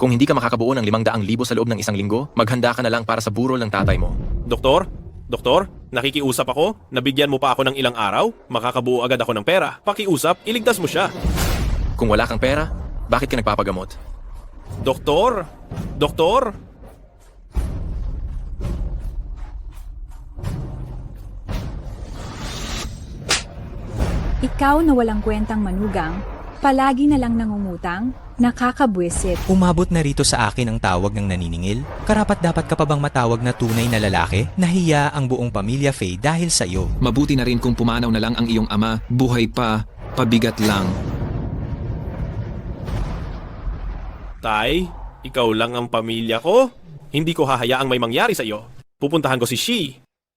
Kung hindi ka makakabuo ng 500,000 sa loob ng isang linggo, maghanda ka na lang para sa burol ng tatay mo. Doktor? Doktor? Nakikiusap ako? Nabigyan mo pa ako ng ilang araw? Makakabuo agad ako ng pera. Pakiusap, iligtas mo siya. Kung wala kang pera, bakit ka nagpapagamot? Doktor? Doktor? Ikaw na walang kwentang manugang, palagi na lang nangungutang, nakakabwisit. Umabot na rito sa akin ang tawag ng naniningil? Karapat dapat ka pa bang matawag na tunay na lalaki? Nahiya ang buong pamilya Faye dahil sa'yo. Mabuti na rin kung pumanaw na lang ang iyong ama, buhay pa, pabigat lang. Tay, ikaw lang ang pamilya ko. Hindi ko hahayaang may mangyari sa iyo. Pupuntahan ko si Shi.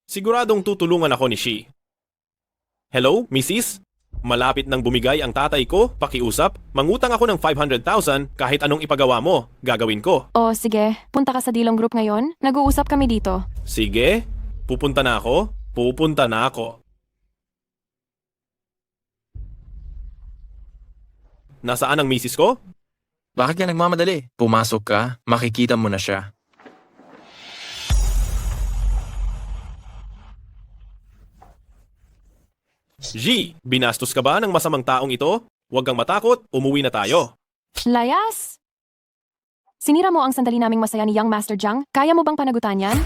Siguradong tutulungan ako ni Shi. Hello, Mrs.? Malapit nang bumigay ang tatay ko, pakiusap. Mangutang ako ng 500,000 kahit anong ipagawa mo, gagawin ko. O sige, punta ka sa Dilong Group ngayon. Nag-uusap kami dito. Sige, pupunta na ako. Pupunta na ako. Nasaan ang misis ko? Bakit ka nagmamadali? Pumasok ka, makikita mo na siya. G, binastos ka ba ng masamang taong ito? Huwag kang matakot, umuwi na tayo. Layas! Sinira mo ang sandali naming masaya ni Young Master Jiang. Kaya mo bang panagutan yan?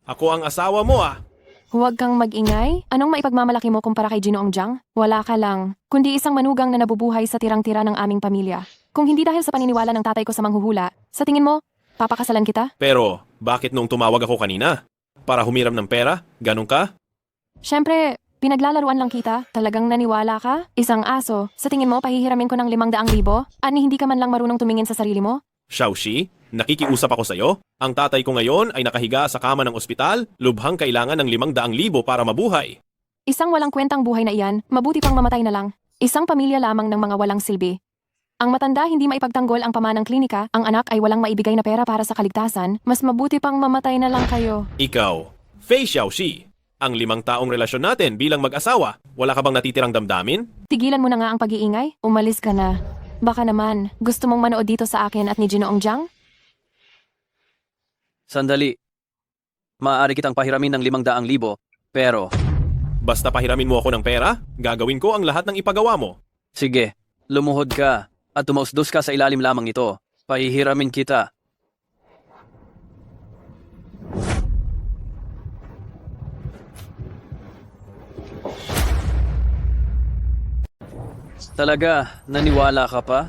Ako ang asawa mo ah. Huwag kang mag-ingay. Anong maipagmamalaki mo kumpara kay Ginoong Jiang? Wala ka lang. Kundi isang manugang na nabubuhay sa tirang-tira ng aming pamilya. Kung hindi dahil sa paniniwala ng tatay ko sa manghuhula, sa tingin mo, papakasalan kita? Pero, bakit nung tumawag ako kanina? Para humiram ng pera? Ganun ka? Siyempre, pinaglalaruan lang kita. Talagang naniwala ka? Isang aso. Sa tingin mo, pahihiramin ko ng 500,000? Ani hindi ka man lang marunong tumingin sa sarili mo? Xiaoxi, nakikiusap ako sa'yo. Ang tatay ko ngayon ay nakahiga sa kama ng ospital, lubhang kailangan ng 500,000 para mabuhay. Isang walang kwentang buhay na iyan, mabuti pang mamatay na lang. Isang pamilya lamang ng mga walang silbi. Ang matanda hindi maipagtanggol ang pamanang klinika, ang anak ay walang maibigay na pera para sa kaligtasan, mas mabuti pang mamatay na lang kayo. Ikaw, Fei Xiaoxi, ang 5 taong relasyon natin bilang mag-asawa, wala ka bang natitirang damdamin? Tigilan mo na nga ang pag-iingay, umalis ka na. Baka naman, gusto mong manood dito sa akin at ni Ginoong Jiang? Sandali. Maaari kitang pahiramin ng 500,000, pero Basta pahiramin mo ako ng pera, gagawin ko ang lahat ng ipagawa mo. sige, lumuhod ka at tumausdos ka sa ilalim lamang ito. Pahihiramin kita. Talaga, naniwala ka pa?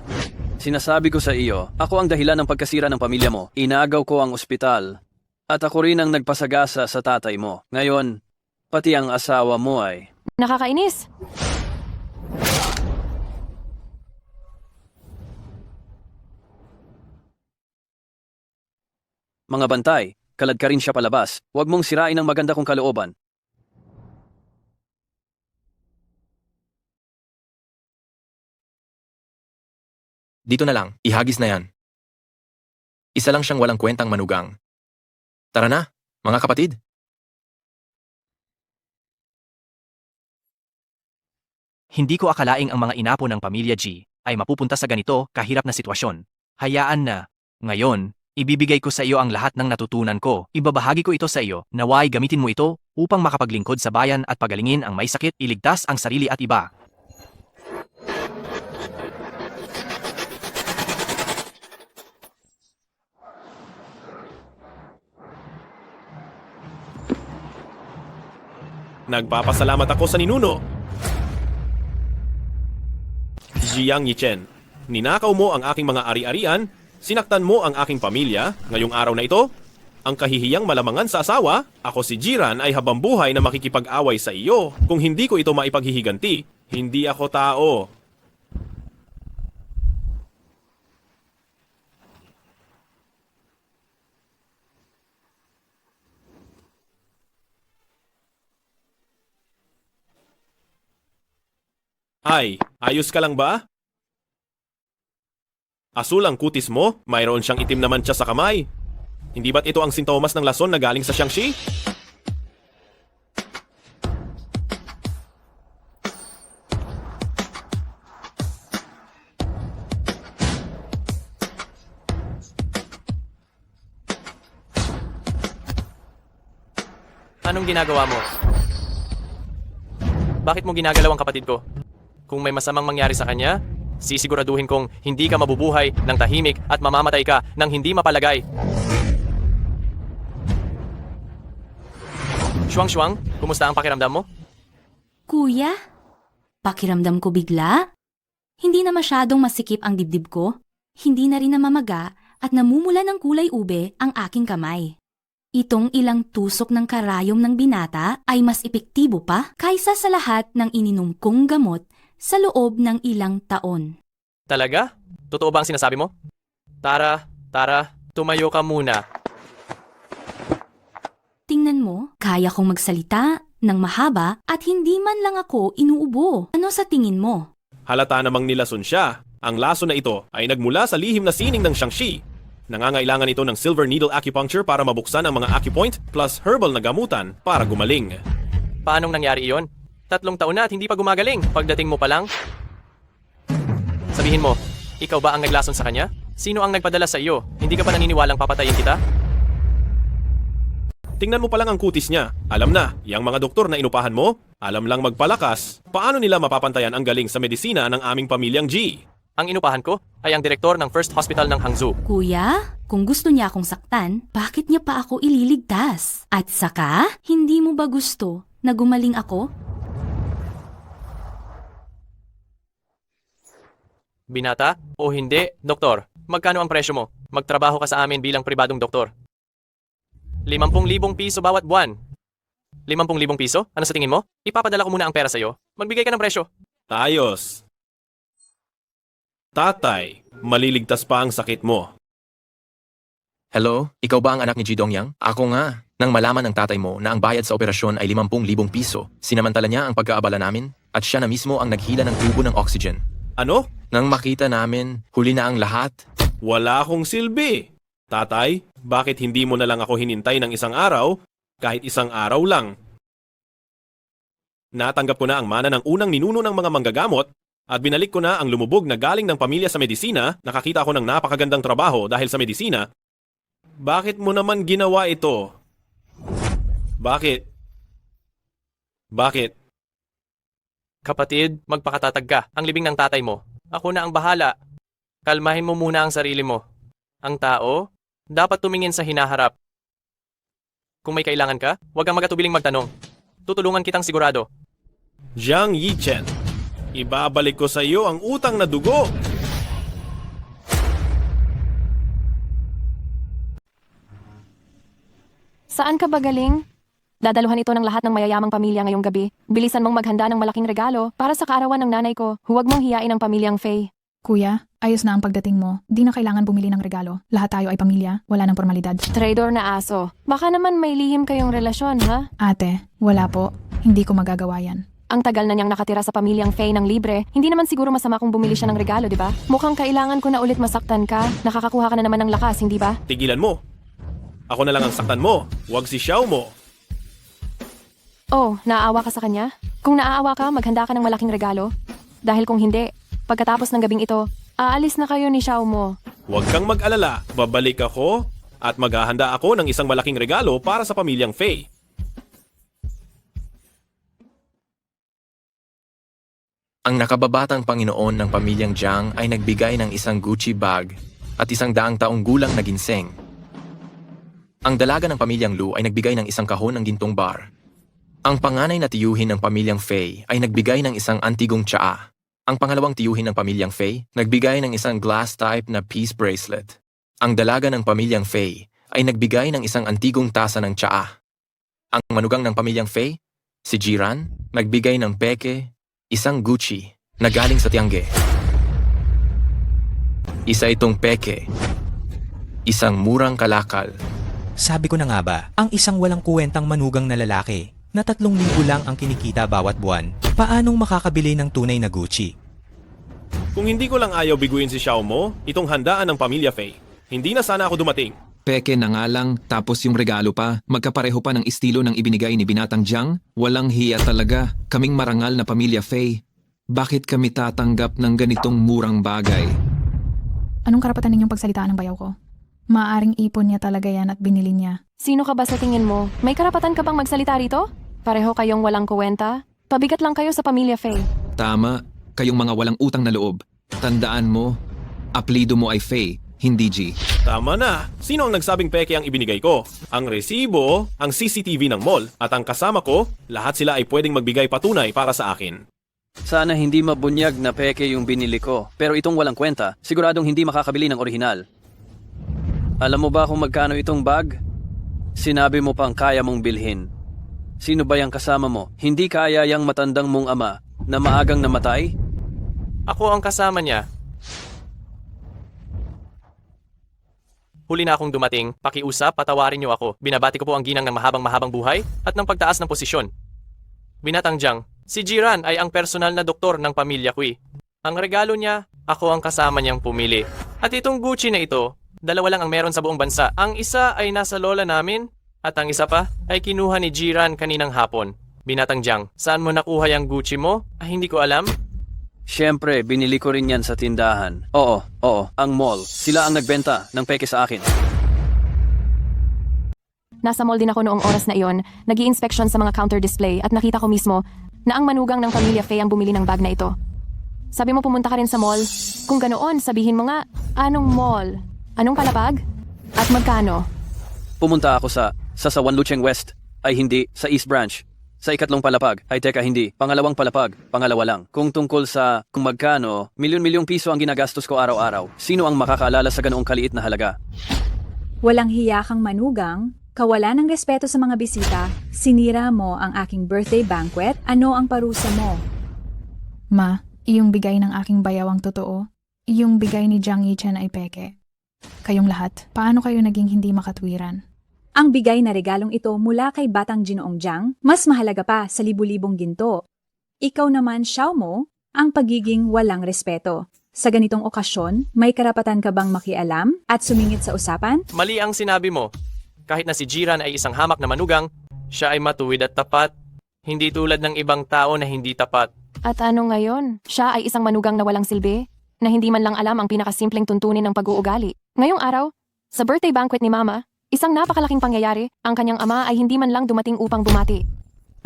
Sinasabi ko sa iyo, ako ang dahilan ng pagkasira ng pamilya mo. Inagaw ko ang ospital. At ako rin ang nagpasagasa sa tatay mo. Ngayon, pati ang asawa mo ay... Nakakainis! Mga bantay, kalad ka rin siya palabas. Huwag mong sirain ang maganda kong kalooban. Dito na lang, ihagis na yan. Isa lang siyang walang kwentang manugang. Tara na, mga kapatid. Hindi ko akalaing ang mga inapo ng pamilya G ay mapupunta sa ganito kahirap na sitwasyon. Hayaan na. Ngayon, ibibigay ko sa iyo ang lahat ng natutunan ko. Ibabahagi ko ito sa iyo. Naway gamitin mo ito upang makapaglingkod sa bayan at pagalingin ang may sakit, iligtas ang sarili at iba. Nagpapasalamat ako sa ninuno. Jiang Yichen, ninakaw mo ang aking mga ari-arian, sinaktan mo ang aking pamilya, ngayong araw na ito, ang kahihiyang malamangan sa asawa, ako si Jiran ay habambuhay na makikipag-away sa iyo. Kung hindi ko ito maipaghihiganti, hindi ako tao. Ay, ayos ka lang ba? Asul ang kutis mo, mayroon siyang itim naman siya sa kamay. Hindi ba't ito ang sintomas ng lason na galing sa Xiangxi? Anong ginagawa mo? Bakit mo ginagalaw ang kapatid ko? Kung may masamang mangyari sa kanya, sisiguraduhin kong hindi ka mabubuhay ng tahimik at mamamatay ka ng hindi mapalagay. Shuang, kumusta ang pakiramdam mo? Kuya, pakiramdam ko bigla. Hindi na masyadong masikip ang dibdib ko. Hindi na rin namamaga at namumula ng kulay ube ang aking kamay. Itong ilang tusok ng karayom ng binata ay mas epektibo pa kaysa sa lahat ng ininom kong gamot sa loob ng ilang taon. Talaga? Totoo ba ang sinasabi mo? Tara, tumayo ka muna. Tingnan mo, kaya kong magsalita ng mahaba at hindi man lang ako inuubo. Ano sa tingin mo? Halata namang nilason siya. Ang lason na ito ay nagmula sa lihim na sining ng Shang-Chi. Nangangailangan ito ng silver needle acupuncture para mabuksan ang mga acupoint plus herbal na gamutan para gumaling. Paanong nangyari iyon? 3 taon na at hindi pa gumagaling. Pagdating mo pa lang? Sabihin mo, ikaw ba ang naglason sa kanya? Sino ang nagpadala sa iyo? Hindi ka ba naniniwalang papatayin kita? Tingnan mo pa lang ang kutis niya. Alam na, yung mga doktor na inupahan mo, alam lang magpalakas. Paano nila mapapantayan ang galing sa medisina ng aming pamilyang G? Ang inupahan ko ay ang direktor ng First Hospital ng Hangzhou. Kuya, kung gusto niya akong saktan, bakit niya pa ako ililigtas? At saka, hindi mo ba gusto na gumaling ako? Binata o hindi, doktor, magkano ang presyo mo? Magtrabaho ka sa amin bilang pribadong doktor. 50,000 piso bawat buwan. 50,000 piso? Ano sa tingin mo? Ipapadala ko muna ang pera sa'yo. Magbigay ka ng presyo. Ayos. Tatay, maliligtas pa ang sakit mo. Hello? Ikaw ba ang anak ni Ji Dongyang? Ako nga. Nang malaman ng tatay mo na ang bayad sa operasyon ay 50,000 piso, sinamantala niya ang pagkaabala namin at siya na mismo ang naghila ng tubo ng oxygen. Ano? Nang makita namin, huli na ang lahat. Wala akong silbi. Tatay, bakit hindi mo na lang ako hinintay ng isang araw, kahit isang araw lang? Natanggap ko na ang mana ng unang ninuno ng mga manggagamot at binalik ko na ang lumubog na galing ng pamilya sa medisina. Nakakita ko ng napakagandang trabaho dahil sa medisina. Bakit mo naman ginawa ito? Bakit? Bakit? Kapatid, magpakatatag ka. Ang libing ng tatay mo. Ako na ang bahala. Kalmahin mo muna ang sarili mo. Ang tao, dapat tumingin sa hinaharap. Kung may kailangan ka, huwag kang magatubiling magtanong. Tutulungan kitang sigurado. Jiang Yichen, ibabalik ko sa iyo ang utang na dugo. Saan ka ba galing? Dadaluhan ito ng lahat ng mayayamang pamilya ngayong gabi. Bilisan mong maghanda ng malaking regalo para sa kaarawan ng nanay ko. Huwag mong hiyain ang pamilyang Faye. Kuya, ayos na ang pagdating mo. Di na kailangan bumili ng regalo. Lahat tayo ay pamilya, wala ng formalidad. Traidor na aso. Baka naman may lihim kayong relasyon, ha? Ate, wala po. Hindi ko magagawa yan. Ang tagal na niyang nakatira sa pamilyang Faye ng libre, hindi naman siguro masama kung bumili siya ng regalo, di ba? Mukhang kailangan ko na ulit masaktan ka. Nakakakuha ka na naman ng lakas, hindi ba? Tigilan mo. Ako na lang ang saktan mo, huwag si Xiao mo. Oh, naaawa ka sa kanya? Kung naaawa ka, maghanda ka ng malaking regalo. Dahil kung hindi, pagkatapos ng gabing ito, aalis na kayo ni Xiao mo. Huwag kang mag-alala, babalik ako at maghahanda ako ng isang malaking regalo para sa pamilyang Faye. Ang nakababatang Panginoon ng pamilyang Jiang ay nagbigay ng isang Gucci bag at 100 taong gulang na ginseng. Ang dalaga ng pamilyang Lu ay nagbigay ng isang kahon ng gintong bar. Ang panganay na tiyuhin ng pamilyang Faye ay nagbigay ng isang antigong tsaa. Ang pangalawang tiyuhin ng pamilyang Faye nagbigay ng isang glass type na peace bracelet. Ang dalaga ng pamilyang Faye ay nagbigay ng isang antigong tasa ng tsaa. Ang manugang ng pamilyang Faye, si Jiran, nagbigay ng peke, isang Gucci na galing sa Tiangge. Isa itong peke, isang murang kalakal. Sabi ko na nga ba, ang isang walang kuwentang manugang na lalaki na 3,000 lang ang kinikita bawat buwan, paanong makakabili ng tunay na Gucci? Kung hindi ko lang ayaw biguin si Xiao mo, itong handaan ng pamilya Faye, hindi na sana ako dumating. Peke na nga lang, tapos yung regalo pa, magkapareho pa ng estilo ng ibinigay ni Binatang Jiang. Walang hiya talaga, kaming marangal na pamilya Faye. Bakit kami tatanggap ng ganitong murang bagay? Anong karapatan ninyong pagsalitaan ng bayaw ko? Maaring ipon niya talaga yan at binili niya. Sino ka ba sa tingin mo? May karapatan ka bang magsalita rito? Pareho kayong walang kuwenta? Pabigat lang kayo sa pamilya Faye. Tama, kayong mga walang utang na loob. Tandaan mo, apelido mo ay Faye, hindi G. Tama na. Sino ang nagsabing peke ang ibinigay ko? Ang resibo, ang CCTV ng mall, at ang kasama ko, lahat sila ay pwedeng magbigay patunay para sa akin. Sana hindi mabunyag na peke yung binili ko. Pero itong walang kwenta, siguradong hindi makakabili ng orihinal. Alam mo ba kung magkano itong bag? Sinabi mo pang kaya mong bilhin. Sino ba yung kasama mo? Hindi kaya yung matandang mong ama na maagang namatay? Ako ang kasama niya. Huli na akong dumating, pakiusap, patawarin niyo ako. Binabati ko po ang ginang ng mahabang-mahabang buhay at ng pagtaas ng posisyon. Binatang Jiang, si Jiran ay ang personal na doktor ng pamilya ko. Ang regalo niya, ako ang kasama niyang pumili. At itong Gucci na ito, dalawa lang ang meron sa buong bansa. Ang isa ay nasa lola namin at ang isa pa ay kinuha ni Jiran kaninang hapon. Binatang Jiang, saan mo nakuha yung Gucci mo? Hindi ko alam. Siyempre, binili ko rin yan sa tindahan. Oo, ang mall. Sila ang nagbenta ng peke sa akin. Nasa mall din ako noong oras na iyon, nag-i-inspection sa mga counter display at nakita ko mismo na ang manugang ng pamilya Faye ang bumili ng bag na ito. Sabi mo pumunta ka rin sa mall? Kung ganoon, sabihin mo nga, anong mall? Anong palapag? At magkano? Pumunta ako sa One Lucheng West. Ay hindi, sa East Branch. Sa ikatlong palapag, ay teka hindi, pangalawang palapag, pangalawa lang. Kung tungkol sa kung magkano, milyon-milyong piso ang ginagastos ko araw-araw. Sino ang makakaalala sa ganoong kaliit na halaga? Walang hiya kang manugang, kawalan ng respeto sa mga bisita, sinira mo ang aking birthday banquet, ano ang parusa mo? Ma, iyong bigay ng aking bayawang totoo, iyong bigay ni Jiang Yichen ay peke. Kayong lahat, paano kayo naging hindi makatwiran? Ang bigay na regalong ito mula kay Batang Ginoong Jiang, mas mahalaga pa sa libu-libong ginto. Ikaw naman, Xiao Mo, ang pagiging walang respeto. Sa ganitong okasyon, may karapatan ka bang makialam at sumingit sa usapan? Mali ang sinabi mo. Kahit na si Jiran ay isang hamak na manugang, siya ay matuwid at tapat. Hindi tulad ng ibang tao na hindi tapat. At ano ngayon? Siya ay isang manugang na walang silbi, na hindi man lang alam ang pinakasimpleng tuntunin ng pag-uugali. Ngayong araw, sa birthday banquet ni Mama, isang napakalaking pangyayari, ang kanyang ama ay hindi man lang dumating upang bumati.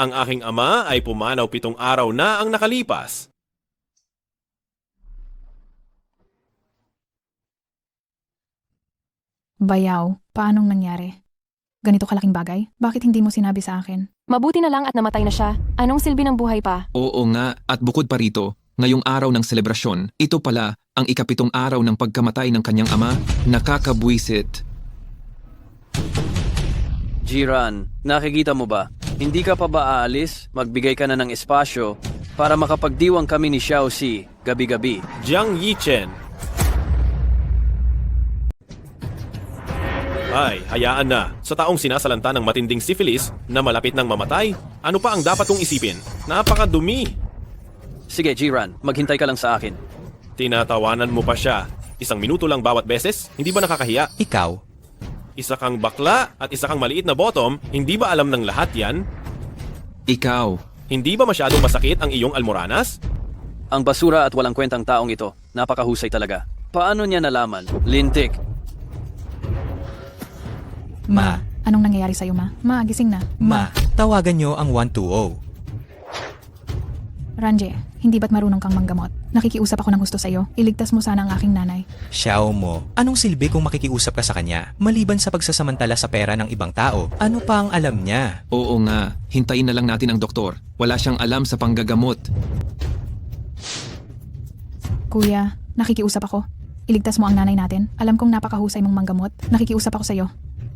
Ang aking ama ay pumanaw 7 araw na ang nakalipas. Bayaw, paanong nangyari? Ganito kalaking bagay? Bakit hindi mo sinabi sa akin? Mabuti na lang at namatay na siya. Anong silbi ng buhay pa? Oo nga, at bukod pa rito, ngayong araw ng selebrasyon, ito pala ang ika-7 araw ng pagkamatay ng kanyang ama, nakakabwisit. Jiran, nakikita mo ba? Hindi ka pa ba aalis? Magbigay ka na ng espasyo para makapagdiwang kami ni Xiao Si gabi-gabi. Jiang Yichen. Ay, hayaan na. Sa taong sinasalanta ng matinding syphilis na malapit ng mamatay, ano pa ang dapat kong isipin? Napakadumi. Sige, Jiran, maghintay ka lang sa akin. Tinatawanan mo pa siya. 1 minuto lang bawat beses? Hindi ba nakakahiya? Ikaw, Isa kang bakla at isa kang maliit na bottom, hindi ba alam ng lahat yan? Ikaw, Hindi ba masyadong masakit ang iyong almoranas? Ang basura at walang kwentang taong ito, napakahusay talaga. Paano niya nalaman? Lintik. Ma, Anong nangyayari sa'yo, Ma? Ma, gising na. Ma, tawagan nyo ang 120. Ranje, hindi ba't marunong kang manggamot? Nakikiusap ako ng gusto sa'yo. Iligtas mo sana ang aking nanay. Xiao Mo, anong silbi kung makikiusap ka sa kanya? Maliban sa pagsasamantala sa pera ng ibang tao, ano pa ang alam niya? oo nga, hintayin na lang natin ang doktor. Wala siyang alam sa panggagamot. Kuya, nakikiusap ako. Iligtas mo ang nanay natin. Alam kong napakahusay mong manggamot. Nakikiusap ako sa'yo.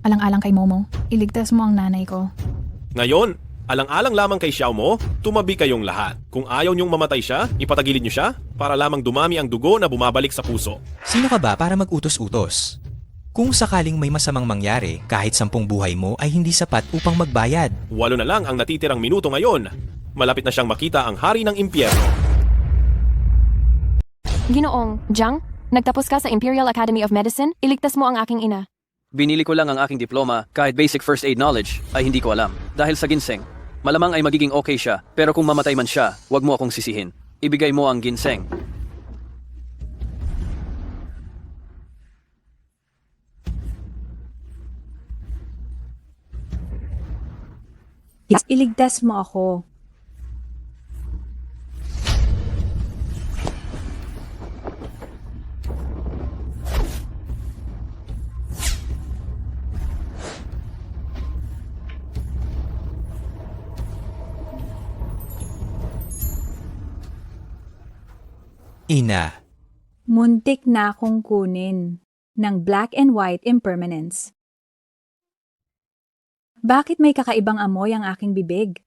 Alang-alang kay Momo. Iligtas mo ang nanay ko. Ngayon, alang-alang lamang kay Xiao Mo, tumabi kayong lahat. Kung ayaw niyong mamatay siya, ipatagilid niyo siya para lamang dumami ang dugo na bumabalik sa puso. Sino ka ba para mag-utos-utos? Kung sakaling may masamang mangyari, kahit 10 buhay mo ay hindi sapat upang magbayad. 8 na lang ang natitirang minuto ngayon. Malapit na siyang makita ang hari ng impyerno. Ginoong, Jiang, nagtapos ka sa Imperial Academy of Medicine, iligtas mo ang aking ina. Binili ko lang ang aking diploma, kahit basic first aid knowledge ay hindi ko alam. Dahil sa ginseng, malamang ay magiging okay siya, pero kung mamatay man siya, wag mo akong sisihin. Ibigay mo ang ginseng. Iligtas mo ako. Ina, Muntik na akong kunin ng black and white impermanence. Bakit may kakaibang amoy ang aking bibig?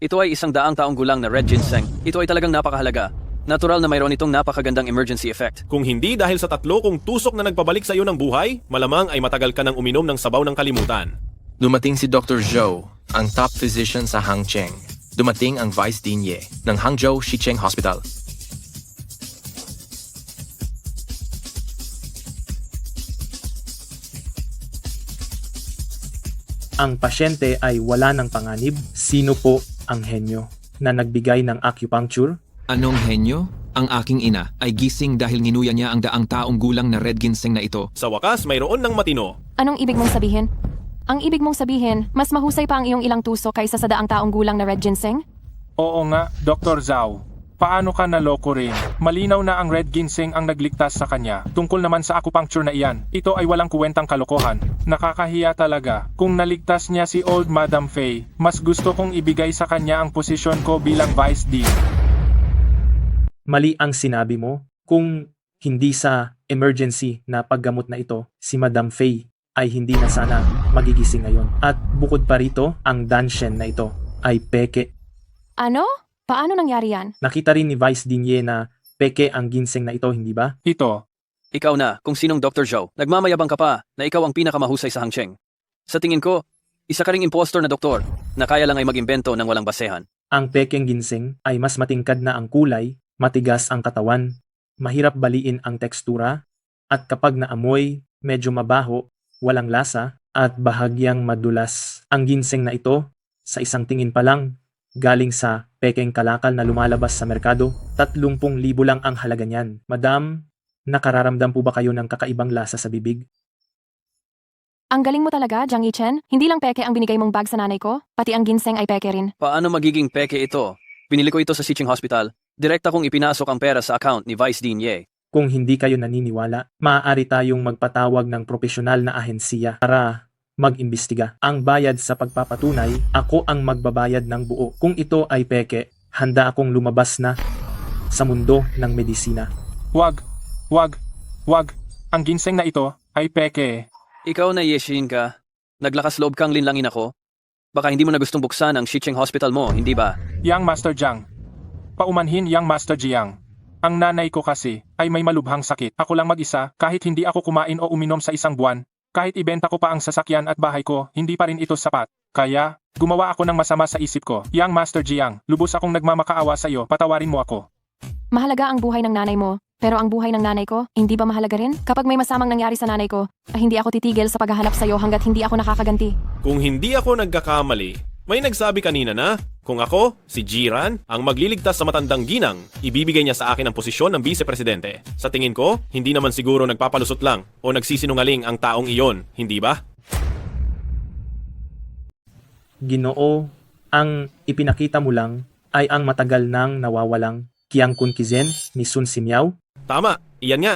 Ito ay 100 taong gulang na red ginseng. Ito ay talagang napakahalaga. Natural na mayroon itong napakagandang emergency effect. Kung hindi dahil sa 3 kong tusok na nagpabalik sa iyo ng buhay, malamang ay matagal ka nang uminom ng sabaw ng kalimutan. Dumating si Dr. Zhou, ang top physician sa Hangcheng. Dumating ang Vice Dean Ye ng Hangzhou Shicheng Hospital. Ang pasyente ay wala ng panganib. Sino po ang henyo na nagbigay ng acupuncture? Anong henyo? Ang aking ina ay gising dahil nginuya niya ang 100 taong gulang na red ginseng na ito. Sa wakas, mayroon ng matino. Anong ibig mong sabihin? Ang ibig mong sabihin, mas mahusay pa ang iyong ilang tusok kaysa sa 100 taong gulang na red ginseng? Oo nga, Dr. Zhao. Paano ka naloko rin? Malinaw na ang red ginseng ang nagligtas sa kanya. Tungkol naman sa acupuncture na iyan, ito ay walang kuwentang kalokohan. Nakakahiya talaga. Kung naligtas niya si Old Madam Fei, mas gusto kong ibigay sa kanya ang posisyon ko bilang Vice Dean. Mali ang sinabi mo. Kung hindi sa emergency na paggamot na ito, si Madam Fei ay hindi na sana magigising ngayon. At bukod pa rito, ang Danshen na ito ay peke. Ano? Paano nangyari yan? Nakita rin ni Vice Dean Ye na peke ang ginseng na ito, hindi ba? Ito, Ikaw na, kung sinong Dr. Zhou. Nagmamayabang ka pa na ikaw ang pinakamahusay sa Hangcheng. Sa tingin ko, isa ka ring impostor na doktor na kaya lang ay mag-imbento ng walang basehan. Ang pekeng ginseng ay mas matingkad na ang kulay, matigas ang katawan, mahirap baliin ang tekstura, at kapag naamoy, medyo mabaho, walang lasa, at bahagyang madulas. Ang ginseng na ito, sa isang tingin pa lang, galing sa pekeng kalakal na lumalabas sa merkado, 30,000 lang ang halaga niyan. Madam, nakararamdam po ba kayo ng kakaibang lasa sa bibig? Ang galing mo talaga, Jiang Yichen. Hindi lang peke ang binigay mong bag sa nanay ko, pati ang ginseng ay peke rin. Paano magiging peke ito? Binili ko ito sa Shicheng Hospital. Direkta kong ipinasok ang pera sa account ni Vice Dean Ye. Kung hindi kayo naniniwala, maaari tayong magpatawag ng profesional na ahensiya para mag-imbestiga. Ang bayad sa pagpapatunay, ako ang magbabayad ng buo. Kung ito ay peke, handa akong lumabas na sa mundo ng medisina. wag. Ang ginseng na ito ay peke. Ikaw na Yeshin ka. Naglakas loob kang linlangin ako. Baka hindi mo na gustong buksan ang Shicheng Hospital mo, hindi ba? Yang Master Jiang. Paumanhin Yang Master Jiang. Ang nanay ko kasi ay may malubhang sakit. Ako lang mag-isa, kahit hindi ako kumain o uminom sa isang buwan. Kahit ibenta ko pa ang sasakyan at bahay ko, hindi pa rin ito sapat. Kaya, gumawa ako ng masama sa isip ko. Yang Master Jiang, lubos akong nagmamakaawa sa iyo, patawarin mo ako. Mahalaga ang buhay ng nanay mo, pero ang buhay ng nanay ko, hindi ba mahalaga rin? Kapag may masamang nangyari sa nanay ko, hindi ako titigil sa paghahanap sa iyo hanggat hindi ako nakakaganti. Kung hindi ako nagkakamali, may nagsabi kanina na, kung ako, si Jiran, ang magliligtas sa matandang ginang, ibibigay niya sa akin ang posisyon ng vice-presidente. Sa tingin ko, hindi naman siguro nagpapalusot lang o nagsisinungaling ang taong iyon, hindi ba? Ginoo, ang ipinakita mo lang ay ang matagal nang nawawalang Qiang Kun Kizen ni Sun Simiao. Tama, iyan nga.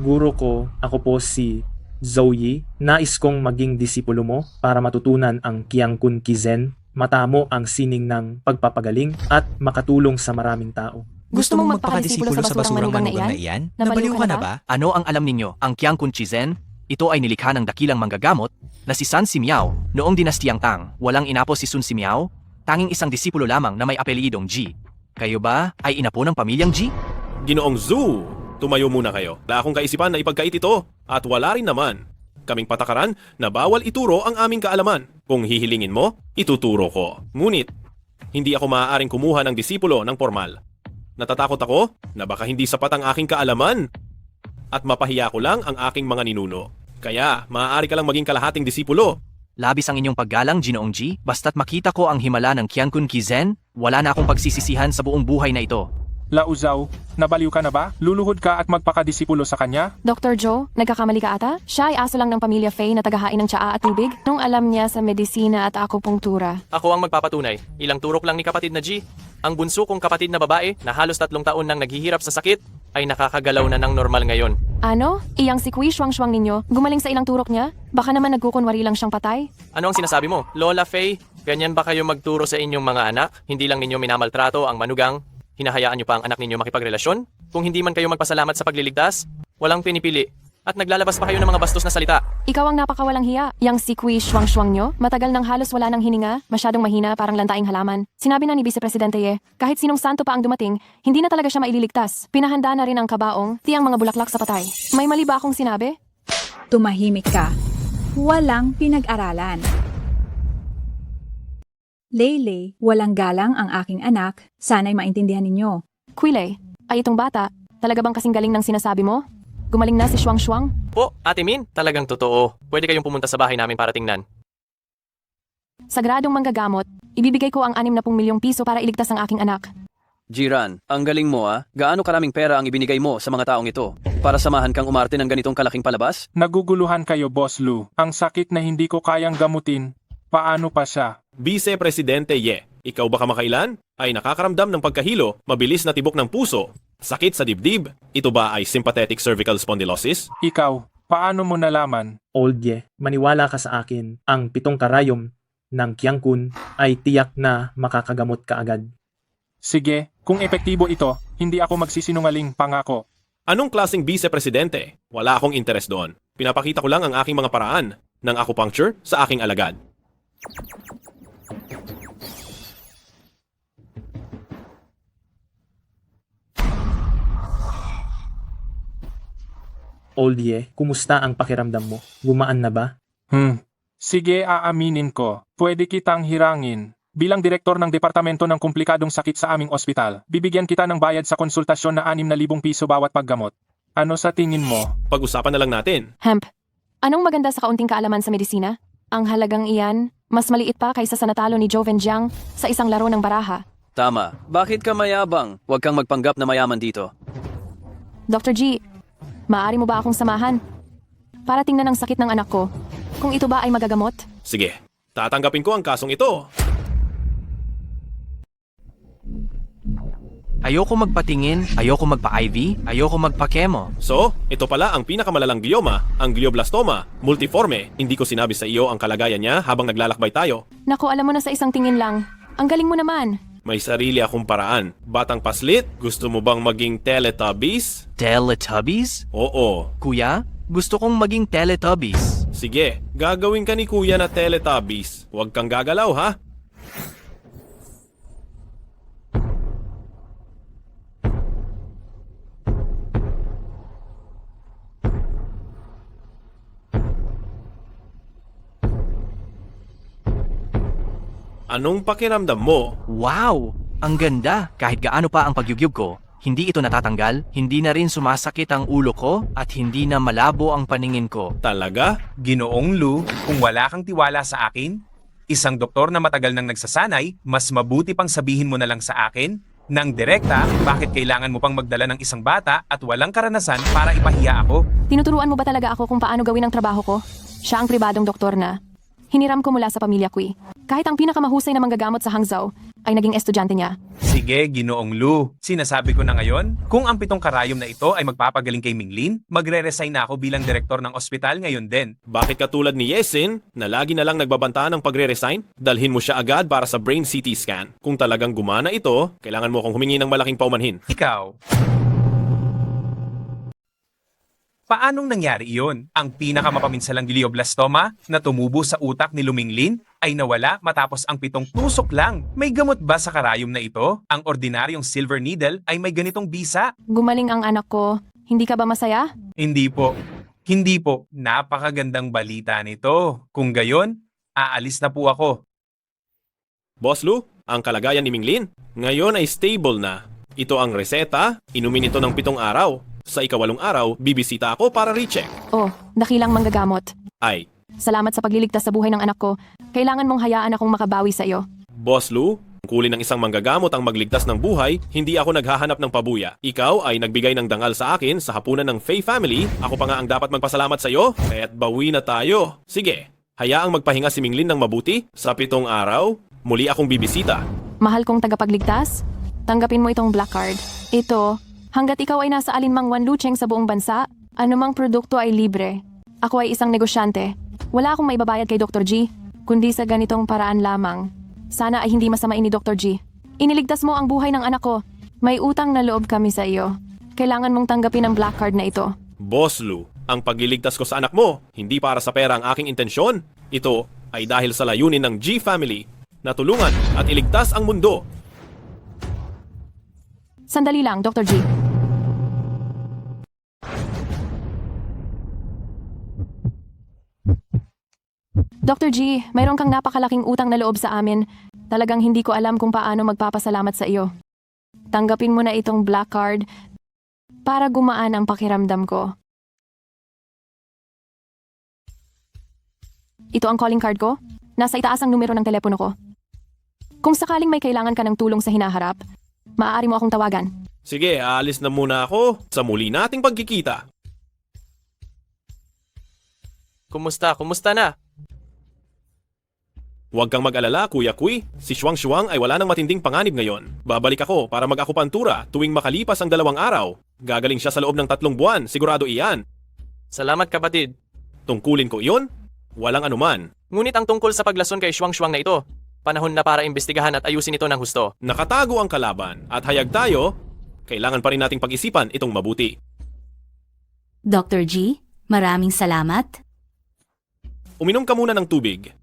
Guro ko, ako po si Zhou Yi. Nais kong maging disipulo mo para matutunan ang Qiang Kun Kizen, matamo ang sining ng pagpapagaling at makatulong sa maraming tao. Gusto mong magpakadisipulo sa basurang manugang na iyan? Nabaliw ka na ba? Ano ang alam ninyo? Ang Qiang Kun Chizen? Ito ay nilikha ng dakilang manggagamot na si San Simiao noong dinastiyang Tang. Walang inapo si Sun Simiao, tanging isang disipulo lamang na may apelyidong Ji. Kayo ba ay inapo ng pamilyang Ji? Ginoong Zhu, tumayo muna kayo. Wala akong kaisipan na ipagkait ito at wala rin naman kaming patakaran na bawal ituro ang aming kaalaman. Kung hihilingin mo, ituturo ko. Ngunit, hindi ako maaaring kumuha ng disipulo ng formal. Natatakot ako na baka hindi sapat ang aking kaalaman at mapahiya ko lang ang aking mga ninuno. Kaya, maaari ka lang maging kalahating disipulo. Labis ang inyong paggalang, Ginoong Ji. Basta't makita ko ang himala ng Qiang Kun Kizen, wala na akong pagsisisihan sa buong buhay na ito. Lauzaw, nabaliw ka na ba? Luluhod ka at magpakadisipulo sa kanya? Dr. Joe, nagkakamali ka ata? Siya ay aso lang ng pamilya Faye na tagahain ng tsaa at tubig. Nung alam niya sa medisina at akupunktura. Ako ang magpapatunay. Ilang turok lang ni kapatid na G. Ang bunso kong kapatid na babae na halos 3 taon nang naghihirap sa sakit ay nakakagalaw na ng normal ngayon. Ano? Iyang si Kui Shuang ninyo? Gumaling sa ilang turok niya? Baka naman nagkukunwari lang siyang patay? Ano ang sinasabi mo? Lola Faye, ganyan ba kayo magturo sa inyong mga anak? Hindi lang ninyo minamaltrato ang manugang? Hinahayaan niyo pa ang anak ninyo makipagrelasyon? Kung hindi man kayo magpasalamat sa pagliligtas, walang pinipili. At naglalabas pa kayo ng mga bastos na salita. Ikaw ang napakawalang hiya. Yang si Kui Shuang nyo? Matagal nang halos wala ng hininga, masyadong mahina, parang lantaing halaman. Sinabi na ni Vice Presidente Ye, kahit sinong santo pa ang dumating, hindi na talaga siya maililigtas. Pinahanda na rin ang kabaong, tiyang mga bulaklak sa patay. May mali ba akong sinabi? Tumahimik ka. Walang pinag-aralan. Leylay, walang galang ang aking anak. Sana'y maintindihan ninyo. Quile, ay itong bata, talaga bang kasing galing ng sinasabi mo? Gumaling na si Shuang? Po, Ate Min, talagang totoo. Pwede kayong pumunta sa bahay namin para tingnan. Sagradong manggagamot, ibibigay ko ang 60 milyong piso para iligtas ang aking anak. Jiran, ang galing mo ah. Gaano karaming pera ang ibinigay mo sa mga taong ito? Para samahan kang umarte ng ganitong kalaking palabas? Naguguluhan kayo, Boss Lou. Ang sakit na hindi ko kayang gamutin. Paano pa siya? Vice Presidente Ye, ikaw ba kamakailan? Ay nakakaramdam ng pagkahilo, mabilis na tibok ng puso, sakit sa dibdib, ito ba ay sympathetic cervical spondylosis? Ikaw, paano mo nalaman? Old Ye, maniwala ka sa akin, ang 7 karayom ng Kiangkun ay tiyak na makakagamot ka agad. Sige, kung epektibo ito, hindi ako magsisinungaling, pangako. Anong klaseng Vice Presidente? Wala akong interes doon. Pinapakita ko lang ang aking mga paraan ng acupuncture sa aking alagad. Old Ye, kumusta ang pakiramdam mo? Gumaan na ba? Sige, aaminin ko. Pwede kitang hirangin. Bilang direktor ng Departamento ng Komplikadong Sakit sa aming ospital, bibigyan kita ng bayad sa konsultasyon na 6,000 piso bawat paggamot. Ano sa tingin mo? Pag-usapan na lang natin. Hemp, anong maganda sa kaunting kaalaman sa medisina? Ang halagang iyan, mas maliit pa kaysa sa natalo ni Zhou Wenjiang sa isang laro ng baraha. Tama. Bakit ka mayabang? Huwag kang magpanggap na mayaman dito. Dr. G, maaari mo ba akong samahan? Para tingnan ang sakit ng anak ko. Kung ito ba ay magagamot? Sige, tatanggapin ko ang kasong ito. Ayoko magpatingin, ayoko magpa-IV, ayoko magpa-chemo. So, ito pala ang pinakamalalang glioma, ang glioblastoma, multiforme. Hindi ko sinabi sa iyo ang kalagayan niya habang naglalakbay tayo. Naku, alam mo na sa isang tingin lang. Ang galing mo naman. May sarili akong paraan. Batang paslit, gusto mo bang maging Teletubbies? Teletubbies? Oo. Kuya, gusto kong maging Teletubbies. Sige, gagawin ka ni Kuya na Teletubbies. Huwag kang gagalaw ha. Anong pakiramdam mo? Wow! Ang ganda! Kahit gaano pa ang pagyugyug ko, hindi ito natatanggal, hindi na rin sumasakit ang ulo ko, at hindi na malabo ang paningin ko. Talaga? Ginoong Lu, kung wala kang tiwala sa akin, isang doktor na matagal nang nagsasanay, mas mabuti pang sabihin mo na lang sa akin, nang direkta, bakit kailangan mo pang magdala ng isang bata at walang karanasan para ipahiya ako? Tinuturuan mo ba talaga ako kung paano gawin ang trabaho ko? Siya ang pribadong doktor na hiniram ko mula sa pamilya Kui. Kahit ang pinakamahusay na manggagamot sa Hangzhou ay naging estudyante niya. Sige, Ginoong Lu. Sinasabi ko na ngayon, kung ang 7 karayom na ito ay magpapagaling kay Minglin, magre-resign na ako bilang direktor ng ospital ngayon din. Bakit katulad ni Yesin, na lagi na lang nagbabanta ng pagre-resign? Dalhin mo siya agad para sa brain CT scan. Kung talagang gumana ito, kailangan mo akong humingi ng malaking paumanhin. Ikaw. Paanong nangyari iyon? Ang pinakamapaminsalang glioblastoma na tumubo sa utak ni Luminglin ay nawala matapos ang 7 tusok lang. May gamot ba sa karayom na ito? Ang ordinaryong silver needle ay may ganitong bisa? Gumaling ang anak ko. Hindi ka ba masaya? Hindi po. Hindi po. Napakagandang balita nito. Kung gayon, aalis na po ako. Boss Lu, ang kalagayan ni Minglin, ngayon ay stable na. Ito ang reseta, inumin ito ng 7 araw. Sa 8 araw, bibisita ako para recheck. Oh, dakilang manggagamot. Ay, Salamat sa pagliligtas sa buhay ng anak ko. Kailangan mong hayaan akong makabawi sa iyo. Boss Lu, Tungkulin ng isang manggagamot ang magligtas ng buhay, hindi ako naghahanap ng pabuya. Ikaw ay nagbigay ng dangal sa akin sa hapunan ng Faye family. Ako pa nga ang dapat magpasalamat sa iyo, kaya't bawi na tayo. Sige, hayaang magpahinga si Minglin ng mabuti. Sa 7 araw, muli akong bibisita. Mahal kong tagapagligtas, tanggapin mo itong black card. Ito, hanggat ikaw ay nasa alinmang Wanlucheng sa buong bansa, anumang produkto ay libre. Ako ay isang negosyante. Wala akong maibabayad kay Dr. G, kundi sa ganitong paraan lamang. Sana ay hindi masamain ni Dr. G. Iniligtas mo ang buhay ng anak ko. May utang na loob kami sa iyo. Kailangan mong tanggapin ang black card na ito. Boss Lou, ang pagliligtas ko sa anak mo, hindi para sa pera ang aking intensyon. Ito ay dahil sa layunin ng G family na tulungan at iligtas ang mundo. Sandali lang, Dr. G. Dr. G, mayroon kang napakalaking utang na loob sa amin. Talagang hindi ko alam kung paano magpapasalamat sa iyo. Tanggapin mo na itong black card para gumaan ang pakiramdam ko. Ito ang calling card ko. Nasa itaas ang numero ng telepono ko. Kung sakaling may kailangan ka ng tulong sa hinaharap, maaari mo akong tawagan. Sige, aalis na muna ako sa muli nating pagkikita. Kumusta na? Huwag kang mag-alala, Kuya Kui. Si Shuang Shuang ay wala ng matinding panganib ngayon. Babalik ako para mag-akupantura tuwing makalipas ang 2 araw. Gagaling siya sa loob ng 3 buwan, sigurado iyan. Salamat kapatid. Tungkulin ko iyon? Walang anuman. Ngunit ang tungkol sa paglason kay Shuang na ito, panahon na para imbestigahan at ayusin ito ng husto. Nakatago ang kalaban at hayag tayo, kailangan pa rin nating pag-isipan itong mabuti. Dr. G, maraming salamat. Uminom ka muna ng tubig.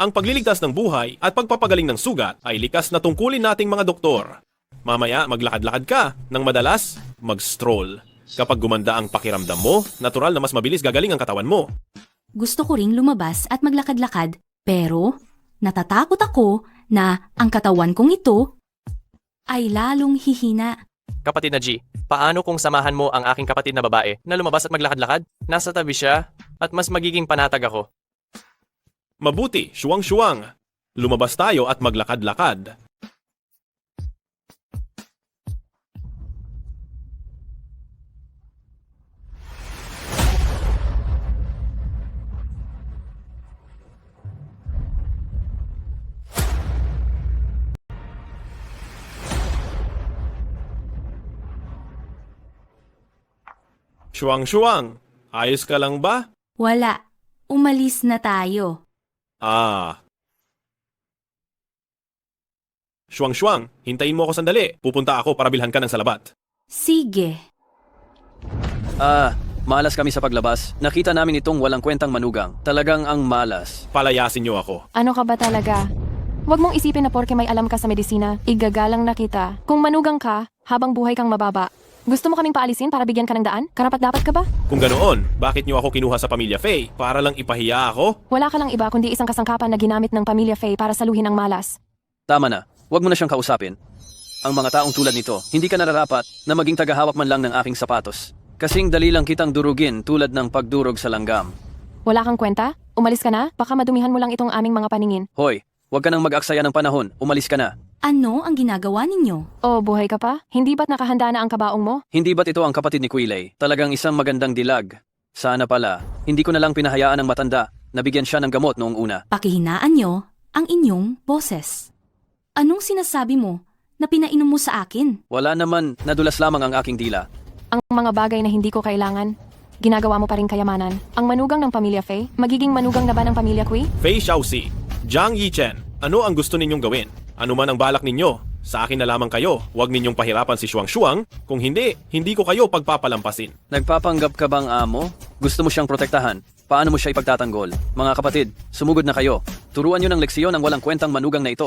Ang pagliligtas ng buhay at pagpapagaling ng sugat ay likas na tungkulin nating mga doktor. Mamaya maglakad-lakad ka, nang madalas mag-stroll. Kapag gumanda ang pakiramdam mo, natural na mas mabilis gagaling ang katawan mo. Gusto ko ring lumabas at maglakad-lakad, pero natatakot ako na ang katawan kong ito ay lalong hihina. Kapatid na G, paano kung samahan mo ang aking kapatid na babae na lumabas at maglakad-lakad? Nasa tabi siya at mas magiging panatag ako. Mabuti, Shuang. Lumabas tayo at maglakad-lakad. Shuang, ayos ka lang ba? Wala. Umalis na tayo. Shuang, hintayin mo ako sandali. Pupunta ako para bilhan ka ng salabat. Sige. Malas kami sa paglabas. Nakita namin itong walang kwentang manugang. Talagang ang malas. Palayasin niyo ako. Ano ka ba talaga? Huwag mong isipin na porke may alam ka sa medisina, igagalang na kita. Kung manugang ka, habang buhay kang mababa. Gusto mo kaming paalisin para bigyan ka ng daan? Karapat-dapat ka ba? Kung ganoon, bakit niyo ako kinuha sa pamilya Faye? Para lang ipahiya ako? Wala ka lang iba kundi isang kasangkapan na ginamit ng pamilya Faye para saluhin ang malas. Tama na. Huwag mo na siyang kausapin. Ang mga taong tulad nito, hindi ka nararapat na maging tagahawak man lang ng aking sapatos. Kasing dali lang kitang durugin tulad ng pagdurog sa langgam. Wala kang kwenta? Umalis ka na? Baka madumihan mo lang itong aming mga paningin. Hoy, huwag ka nang mag-aksaya ng panahon. Umalis ka na. Ano ang ginagawa ninyo? Oh, buhay ka pa? Hindi ba't nakahanda na ang kabaong mo? Hindi ba't ito ang kapatid ni Quilay? Talagang isang magandang dilag. Sana pala, hindi ko na lang pinahayaan ng matanda na bigyan siya ng gamot noong una. Pakihinaan nyo ang inyong boses. Anong sinasabi mo na pinainom mo sa akin? Wala naman, nadulas lamang ang aking dila. Ang mga bagay na hindi ko kailangan, ginagawa mo pa rin kayamanan. Ang manugang ng pamilya Faye, magiging manugang na ba ng pamilya Kui? Faye Xiaoxi, Jiang Yichen, ano ang gusto ninyong gawin? Ano man ang balak ninyo, sa akin na lamang kayo. Huwag ninyong pahirapan si Shuang. Kung hindi, hindi ko kayo pagpapalampasin. Nagpapanggap ka bang amo? Gusto mo siyang protektahan? Paano mo siya ipagtatanggol? Mga kapatid, sumugod na kayo. Turuan niyo ng leksyon ang walang kwentang manugang na ito.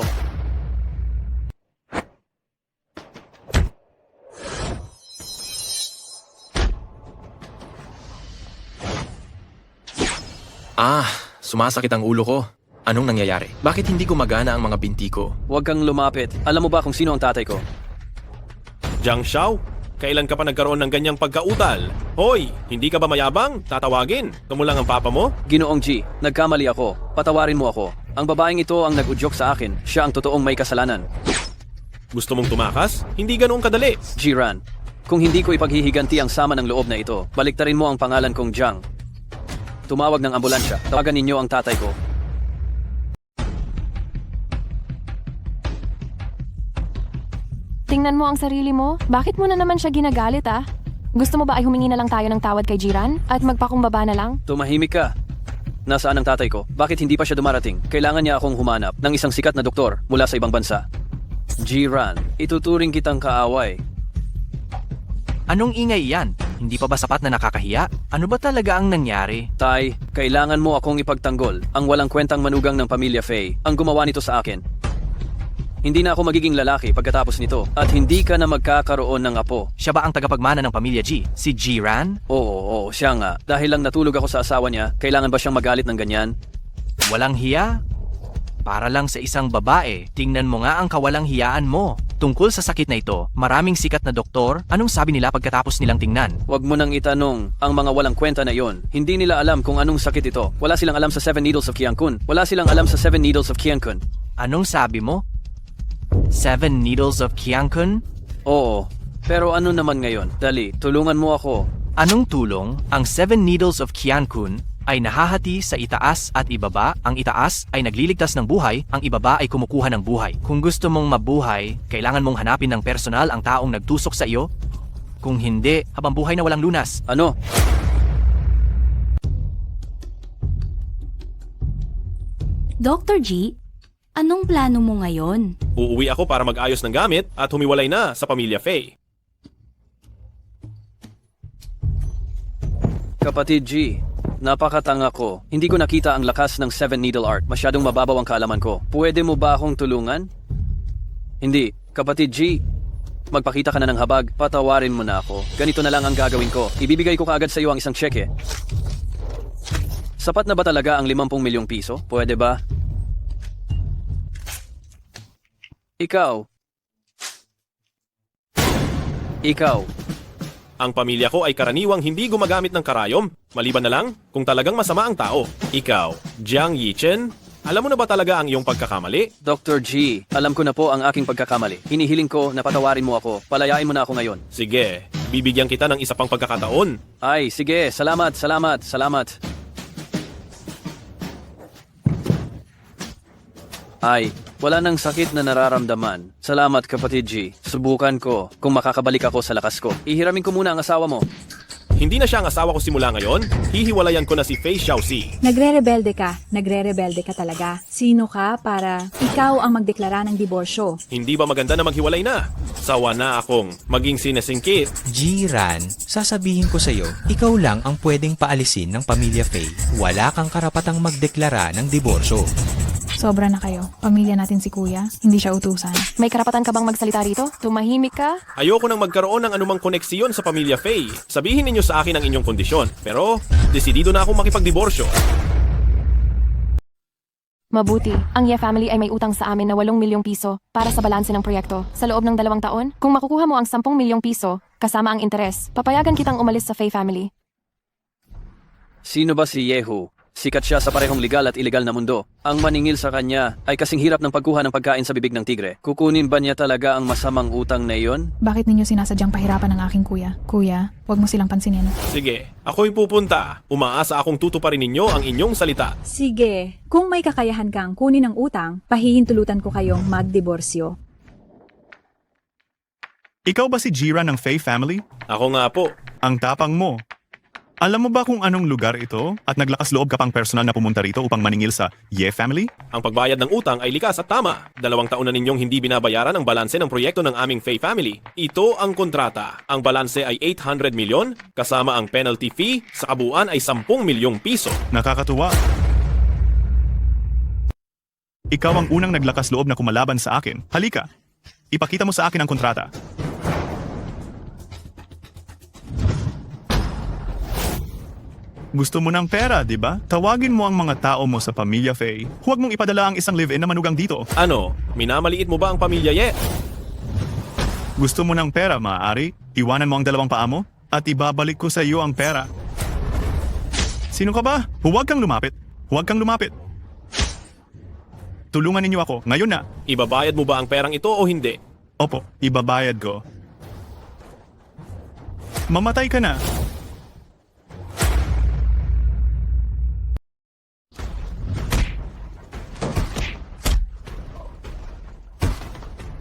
Sumasakit ang ulo ko. Anong nangyayari? Bakit hindi gumagana ang mga binti ko? Huwag kang lumapit. Alam mo ba kung sino ang tatay ko? Jiang Xiao, kailan ka pa nagkaroon ng ganyang pagkautal? Hoy, hindi ka ba mayabang? Tatawagin. Tumulang ang papa mo? Ginoong G, nagkamali ako. Patawarin mo ako. Ang babaeng ito ang nag-udyok sa akin. Siya ang totoong may kasalanan. Gusto mong tumakas? Hindi ganoon kadali. Jiran, kung hindi ko ipaghihiganti ang sama ng loob na ito, baliktarin mo ang pangalan kong Jiang. Tumawag ng ambulansya. Tawagan ninyo ang tatay ko. Tingnan mo ang sarili mo. Bakit mo na naman siya ginagalit ah? Gusto mo ba ay humingi na lang tayo ng tawad kay Jiran at magpakumbaba na lang? Tumahimik ka. Nasaan ang tatay ko? Bakit hindi pa siya dumarating? Kailangan niya akong humanap ng isang sikat na doktor mula sa ibang bansa. Jiran, ituturing kitang kaaway. Anong ingay yan? Hindi pa ba sapat na nakakahiya? Ano ba talaga ang nangyari? Tay, kailangan mo akong ipagtanggol. Ang walang kwentang manugang ng pamilya Faye ang gumawa nito sa akin. Hindi na ako magiging lalaki pagkatapos nito at hindi ka na magkakaroon ng apo. Siya ba ang tagapagmana ng pamilya G? Si Jiran? Oo, siya nga. Dahil lang natulog ako sa asawa niya, kailangan ba siyang magalit ng ganyan? Walang hiya? Para lang sa isang babae, tingnan mo nga ang kawalang hiyaan mo. Tungkol sa sakit na ito, maraming sikat na doktor, anong sabi nila pagkatapos nilang tingnan? Huwag mo nang itanong ang mga walang kwenta na yon. Hindi nila alam kung anong sakit ito. Wala silang alam sa 7 Needles of Qiankun. Wala silang alam sa 7 Needles of Qiankun. Anong sabi mo? 7 Needles of Qiankun? Oo. Pero ano naman ngayon? Dali, tulungan mo ako. Anong tulong? Ang 7 Needles of Qiankun ay nahahati sa itaas at ibaba. Ang itaas ay nagliligtas ng buhay, ang ibaba ay kumukuha ng buhay. Kung gusto mong mabuhay, kailangan mong hanapin ng personal ang taong nagtusok sa iyo. Kung hindi, habang buhay na walang lunas. Ano? Dr. G, anong plano mo ngayon? Uuwi ako para mag-ayos ng gamit at humiwalay na sa pamilya Faye. Kapatid G, napakatanga ko. Hindi ko nakita ang lakas ng 7 Needle Art. Masyadong mababaw ang kaalaman ko. Pwede mo ba akong tulungan? Hindi. Kapatid G, magpakita ka na ng habag. Patawarin mo na ako. Ganito na lang ang gagawin ko. Ibibigay ko kaagad sa iyo ang isang tseke. Sapat na ba talaga ang 50 milyong piso? Pwede ba? Ikaw. Ang pamilya ko ay karaniwang hindi gumagamit ng karayom, maliban na lang kung talagang masama ang tao. Ikaw, Jiang Yichen, alam mo na ba talaga ang iyong pagkakamali? Dr. G, alam ko na po ang aking pagkakamali. Hinihiling ko na patawarin mo ako. Palayain mo na ako ngayon. Sige, bibigyan kita ng isa pang pagkakataon. Ay, sige. Salamat. Ay, wala nang sakit na nararamdaman. Salamat, kapatid G. Subukan ko kung makakabalik ako sa lakas ko. Ihiramin ko muna ang asawa mo. Hindi na siya ang asawa ko simula ngayon. Hihiwalayan ko na si Fei Xiaoxi. Nagre-rebelde ka talaga. Sino ka para ikaw ang magdeklara ng diborsyo? Hindi ba maganda na maghiwalay na? Sawa na akong maging sinasingkit. Jiran, sasabihin ko sa'yo, ikaw lang ang pwedeng paalisin ng pamilya Faye. Wala kang karapatang magdeklara ng diborsyo. Sobra na kayo. Pamilya natin si kuya. Hindi siya utusan. May karapatan ka bang magsalita rito? Tumahimik ka? Ayoko nang magkaroon ng anumang koneksyon sa pamilya Faye. Sabihin ninyo sa akin ang inyong kondisyon. Pero, desidido na akong makipagdiborsyo. Mabuti. Ang Ye family ay may utang sa amin na 8 milyong piso para sa balanse ng proyekto. Sa loob ng 2 taon, kung makukuha mo ang 10 milyong piso, kasama ang interes, papayagan kitang umalis sa Faye family. Sino ba si Yehu? Sikat siya sa parehong legal at ilegal na mundo. Ang maningil sa kanya ay kasing hirap ng pagkuha ng pagkain sa bibig ng tigre. Kukunin ba niya talaga ang masamang utang na iyon? Bakit ninyo sinasadyang pahirapan ng aking kuya? Kuya, huwag mo silang pansinin. Sige, ako'y pupunta. Umaasa akong tutuparin ninyo ang inyong salita. Sige, kung may kakayahan kang kunin ang utang, pahihintulutan ko kayong magdiborsyo. Ikaw ba si Jiran ng Faye family? Ako nga po. Ang tapang mo. Alam mo ba kung anong lugar ito at naglakas loob ka pang personal na pumunta rito upang maningil sa Ye family? Ang pagbayad ng utang ay likas at tama. 2 taon na ninyong hindi binabayaran ang balanse ng proyekto ng aming Faye family. Ito ang kontrata. Ang balanse ay 800 milyon, kasama ang penalty fee, sa kabuuan ay 10 milyong piso. Nakakatuwa. Ikaw ang unang naglakas loob na kumalaban sa akin. Halika, ipakita mo sa akin ang kontrata. Gusto mo ng pera, di ba? Tawagin mo ang mga tao mo sa pamilya Faye. Huwag mong ipadala ang isang live-in na manugang dito. Ano? Minamaliit mo ba ang pamilya Ye? Gusto mo ng pera, maaari? Iwanan mo ang 2 paa mo at ibabalik ko sa iyo ang pera. Sino ka ba? Huwag kang lumapit. Huwag kang lumapit. tulungan ninyo ako. Ngayon na. Ibabayad mo ba ang perang ito o hindi? Opo, ibabayad ko. Mamatay ka na.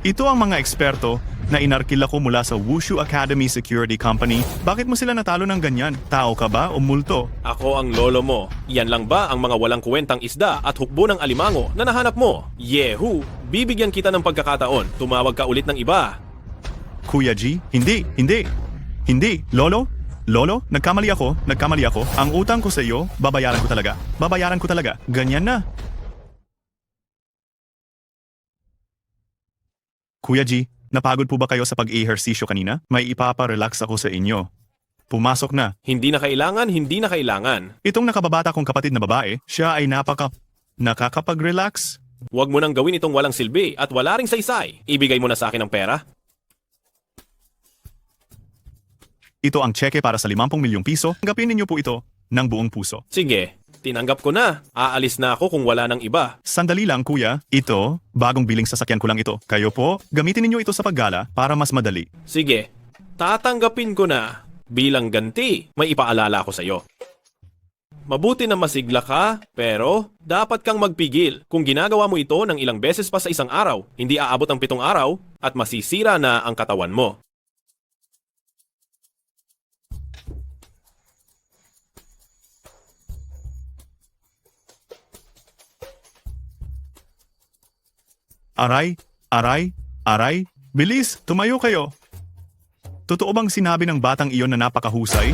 Ito ang mga eksperto na inarkila ko mula sa Wushu Academy Security Company. Bakit mo sila natalo ng ganyan? Tao ka ba o multo? Ako ang lolo mo. Yan lang ba ang mga walang kwentang isda at hukbo ng alimango na nahanap mo? Yehu, bibigyan kita ng pagkakataon. Tumawag ka ulit ng iba. Kuya G? Hindi. Lolo? Nagkamali ako. Ang utang ko sa iyo, babayaran ko talaga. Ganyan na. Kuya G, napagod po ba kayo sa pag-ehersisyo kanina? May ipapa-relax ako sa inyo. Pumasok na. Hindi na kailangan. Itong nakababata kong kapatid na babae, siya ay nakakapag-relax. Huwag mo nang gawin itong walang silbi at wala ring saysay. Ibigay mo na sa akin ang pera. Ito ang tseke para sa 50 milyong piso. Tanggapin ninyo po ito ng buong puso. Sige, tinanggap ko na. Aalis na ako kung wala nang iba. Sandali lang kuya, ito, bagong biling sasakyan ko lang ito. Kayo po, gamitin ninyo ito sa paggala para mas madali. Sige, tatanggapin ko na. Bilang ganti, may ipaalala ko sa iyo. Mabuti na masigla ka, pero dapat kang magpigil. Kung ginagawa mo ito ng ilang beses pa sa isang araw, hindi aabot ang 7 araw at masisira na ang katawan mo. Aray, bilis, tumayo kayo. Totoo bang sinabi ng batang iyon na napakahusay?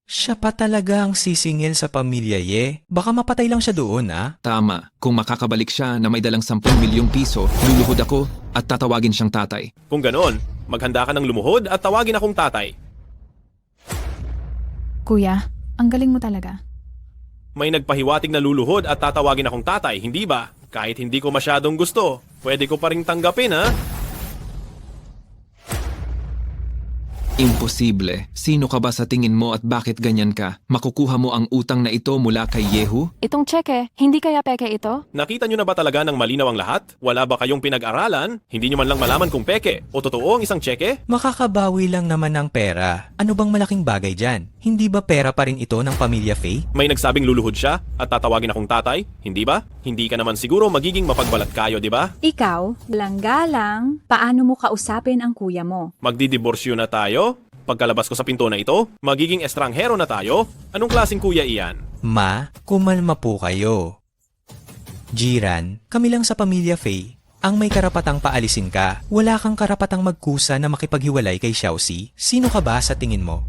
Siya pa talaga ang sisingil sa pamilya Ye. Baka mapatay lang siya doon, ah. Tama, kung makakabalik siya na may dalang 10 milyong piso, luluhod ako at tatawagin siyang tatay. Kung ganoon, maghanda ka ng lumuhod at tawagin akong tatay. Kuya, ang galing mo talaga. May nagpahiwatig na luluhod at tatawagin akong tatay, hindi ba? Kahit hindi ko masyadong gusto, pwede ko pa ring tanggapin, ha? Imposible. Sino ka ba sa tingin mo at bakit ganyan ka? Makukuha mo ang utang na ito mula kay Yehu? Itong tseke, hindi kaya peke ito? Nakita nyo na ba talaga ng malinaw ang lahat? Wala ba kayong pinag-aralan? Hindi nyo man lang malaman kung peke o totoo ang isang tseke? Makakabawi lang naman ng pera. Ano bang malaking bagay dyan? Hindi ba pera pa rin ito ng pamilya Faye? May nagsabing luluhod siya at tatawagin akong tatay, hindi ba? Hindi ka naman siguro magiging mapagbalat kayo, di ba? Ikaw, galang, paano mo kausapin ang kuya mo? Magdidiborsyo na tayo? Pagkalabas ko sa pinto na ito, magiging estranghero na tayo? Anong klaseng kuya iyan? Ma, kumalma po kayo. Jiran, kami lang sa pamilya Faye ang may karapatang paalisin ka. Wala kang karapatang magkusa na makipaghiwalay kay Xiaoxi. Sino ka ba sa tingin mo?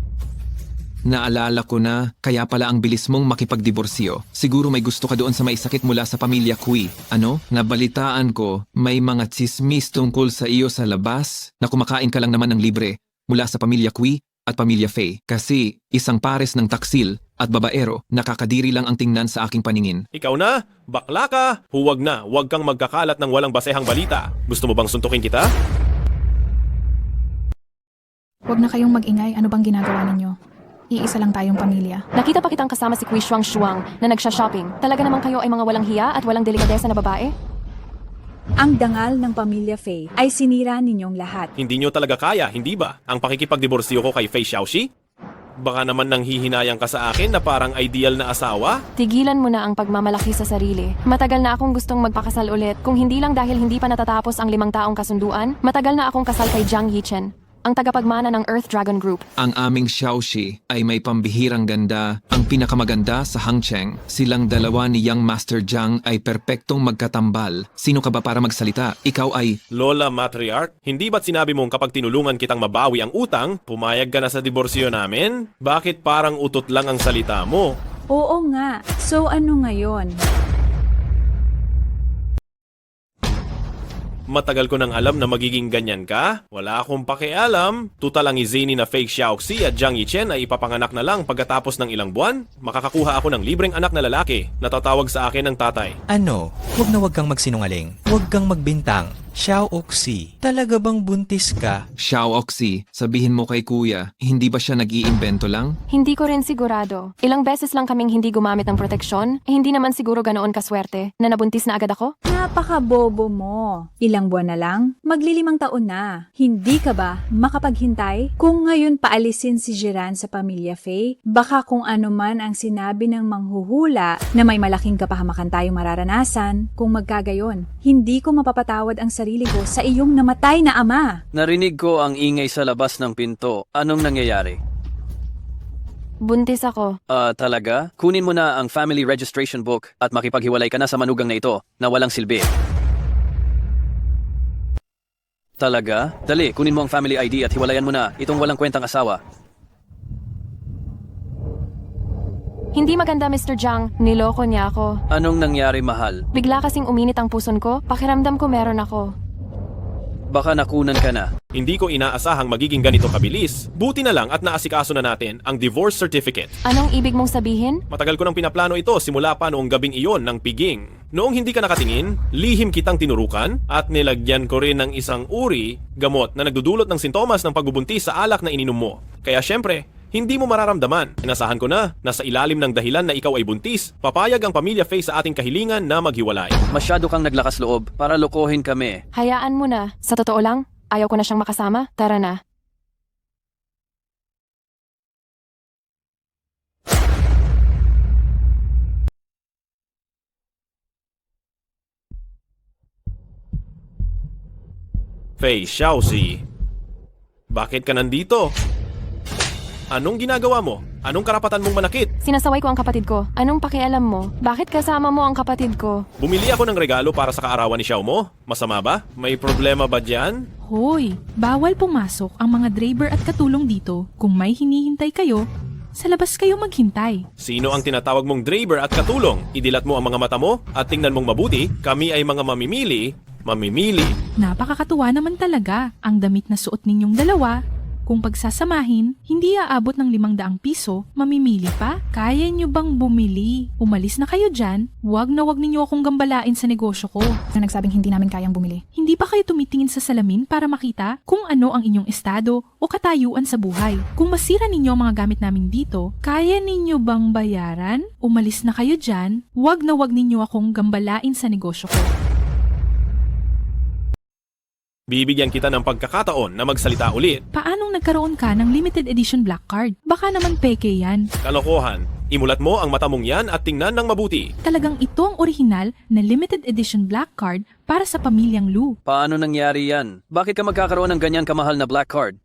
Naalala ko na, kaya pala ang bilis mong makipagdiborsyo. Siguro may gusto ka doon sa may sakit mula sa pamilya Kui. Ano? Nabalitaan ko, may mga tsismis tungkol sa iyo sa labas na kumakain ka lang naman ng libre mula sa pamilya Kui at pamilya Faye. Kasi isang pares ng taksil at babaero, nakakadiri lang ang tingnan sa aking paningin. Ikaw na? Bakla ka? Huwag na, huwag kang magkakalat ng walang basehang balita. Gusto mo bang suntukin kita? Huwag na kayong mag-ingay, ano bang ginagawa ninyo? Iisa lang tayong pamilya. Nakita pa kitang kasama si Kui Shuang na nagsha-shopping. Talaga naman kayo ay mga walang hiya at walang delikadesa na babae? Ang dangal ng pamilya Faye ay sinira ninyong lahat. Hindi nyo talaga kaya, hindi ba? Ang pakikipagdiborsyo ko kay Fei Xiaoxi? Baka naman nang hihinayang ka sa akin na parang ideal na asawa? Tigilan mo na ang pagmamalaki sa sarili. Matagal na akong gustong magpakasal ulit. Kung hindi lang dahil hindi pa natatapos ang 5 taong kasunduan, matagal na akong kasal kay Jiang Yichen, ang tagapagmana ng Earth Dragon Group. Ang aming Xiaoxi ay may pambihirang ganda, ang pinakamaganda sa Hangcheng. Silang dalawa ni Young Master Jiang ay perpektong magkatambal. Sino ka ba para magsalita? Ikaw ay... Lola Matriarch, hindi ba't sinabi mong kapag tinulungan kitang mabawi ang utang, pumayag ka na sa diborsyo namin? Bakit parang utot lang ang salita mo? Oo nga, so ano ngayon? Matagal ko nang alam na magiging ganyan ka. Wala akong pakialam. Tutal ang izini na fake Xiaoxi at Jiang Yichen ay ipapanganak na lang pagkatapos ng ilang buwan. Makakakuha ako ng libreng anak na lalaki. Natatawag sa akin ng tatay. Ano? Huwag kang magsinungaling. Huwag kang magbintang. Xiao Oxy, talaga bang buntis ka? Xiao Oxy, sabihin mo kay kuya, hindi ba siya nag-iimbento lang? Hindi ko rin sigurado. Ilang beses lang kaming hindi gumamit ng proteksyon, hindi naman siguro ganoon kaswerte na nabuntis na agad ako. Napaka-bobo mo. Ilang buwan na lang, maglilimang taon na. Hindi ka ba makapaghintay? Kung ngayon paalisin si Jiran sa pamilya Faye, baka kung ano man ang sinabi ng manghuhula na may malaking kapahamakan tayong mararanasan, kung magkagayon, hindi ko mapapatawad ang sarili ko sa iyong namatay na ama. Narinig ko ang ingay sa labas ng pinto. Anong nangyayari? Buntis ako. Talaga? Kunin mo na ang family registration book at makipaghiwalay ka na sa manugang na ito na walang silbi. Talaga? Dali, kunin mo ang family ID at hiwalayan mo na itong walang kwentang asawa. Hindi maganda, Mr. Jiang. Niloko niya ako. Anong nangyari, mahal? Bigla kasing uminit ang puson ko. Pakiramdam ko meron ako. Baka nakunan ka na. Hindi ko inaasahang magiging ganito kabilis. Buti na lang at naasikaso na natin ang divorce certificate. Anong ibig mong sabihin? Matagal ko nang pinaplano ito simula pa noong gabing iyon ng piging. Noong hindi ka nakatingin, lihim kitang tinurukan at nilagyan ko rin ng isang uri gamot na nagdudulot ng sintomas ng pagbubuntis sa alak na ininom mo. Kaya syempre, hindi mo mararamdaman. Inasahan ko na sa ilalim ng dahilan na ikaw ay buntis, papayag ang pamilya Faye sa ating kahilingan na maghiwalay. Masyado kang naglakas loob para lokohin kami. Hayaan mo na. Sa totoo lang, ayaw ko na siyang makasama. Tara na. Faye Xiaoxi, bakit ka nandito? Anong ginagawa mo? Anong karapatan mong manakit? Sinasaway ko ang kapatid ko. Anong pakialam mo? Bakit kasama mo ang kapatid ko? Bumili ako ng regalo para sa kaarawan ni Xiao mo. Masama ba? May problema ba dyan? Hoy, bawal pumasok ang mga driver at katulong dito. Kung may hinihintay kayo, sa labas kayo maghintay. Sino ang tinatawag mong driver at katulong? Idilat mo ang mga mata mo at tingnan mong mabuti. Kami ay mga mamimili. Napakakatuwa naman talaga ang damit na suot ninyong dalawa. Kung pagsasamahin, hindi aabot ng 500 piso, mamimili pa? Kaya nyo bang bumili? Umalis na kayo dyan, wag ninyo akong gambalain sa negosyo ko. Na nagsabing hindi namin kayang bumili. Hindi pa kayo tumitingin sa salamin para makita kung ano ang inyong estado o katayuan sa buhay. Kung masira ninyo ang mga gamit namin dito, kaya ninyo bang bayaran? Umalis na kayo dyan, wag ninyo akong gambalain sa negosyo ko. Bibigyan kita ng pagkakataon na magsalita ulit. Paanong nagkaroon ka ng limited edition black card? Baka naman peke yan. Kalokohan. Imulat mo ang mata mong yan at tingnan ng mabuti. Talagang ito ang orihinal na limited edition black card para sa pamilyang Lu. Paano nangyari yan? Bakit ka magkakaroon ng ganyan kamahal na black card?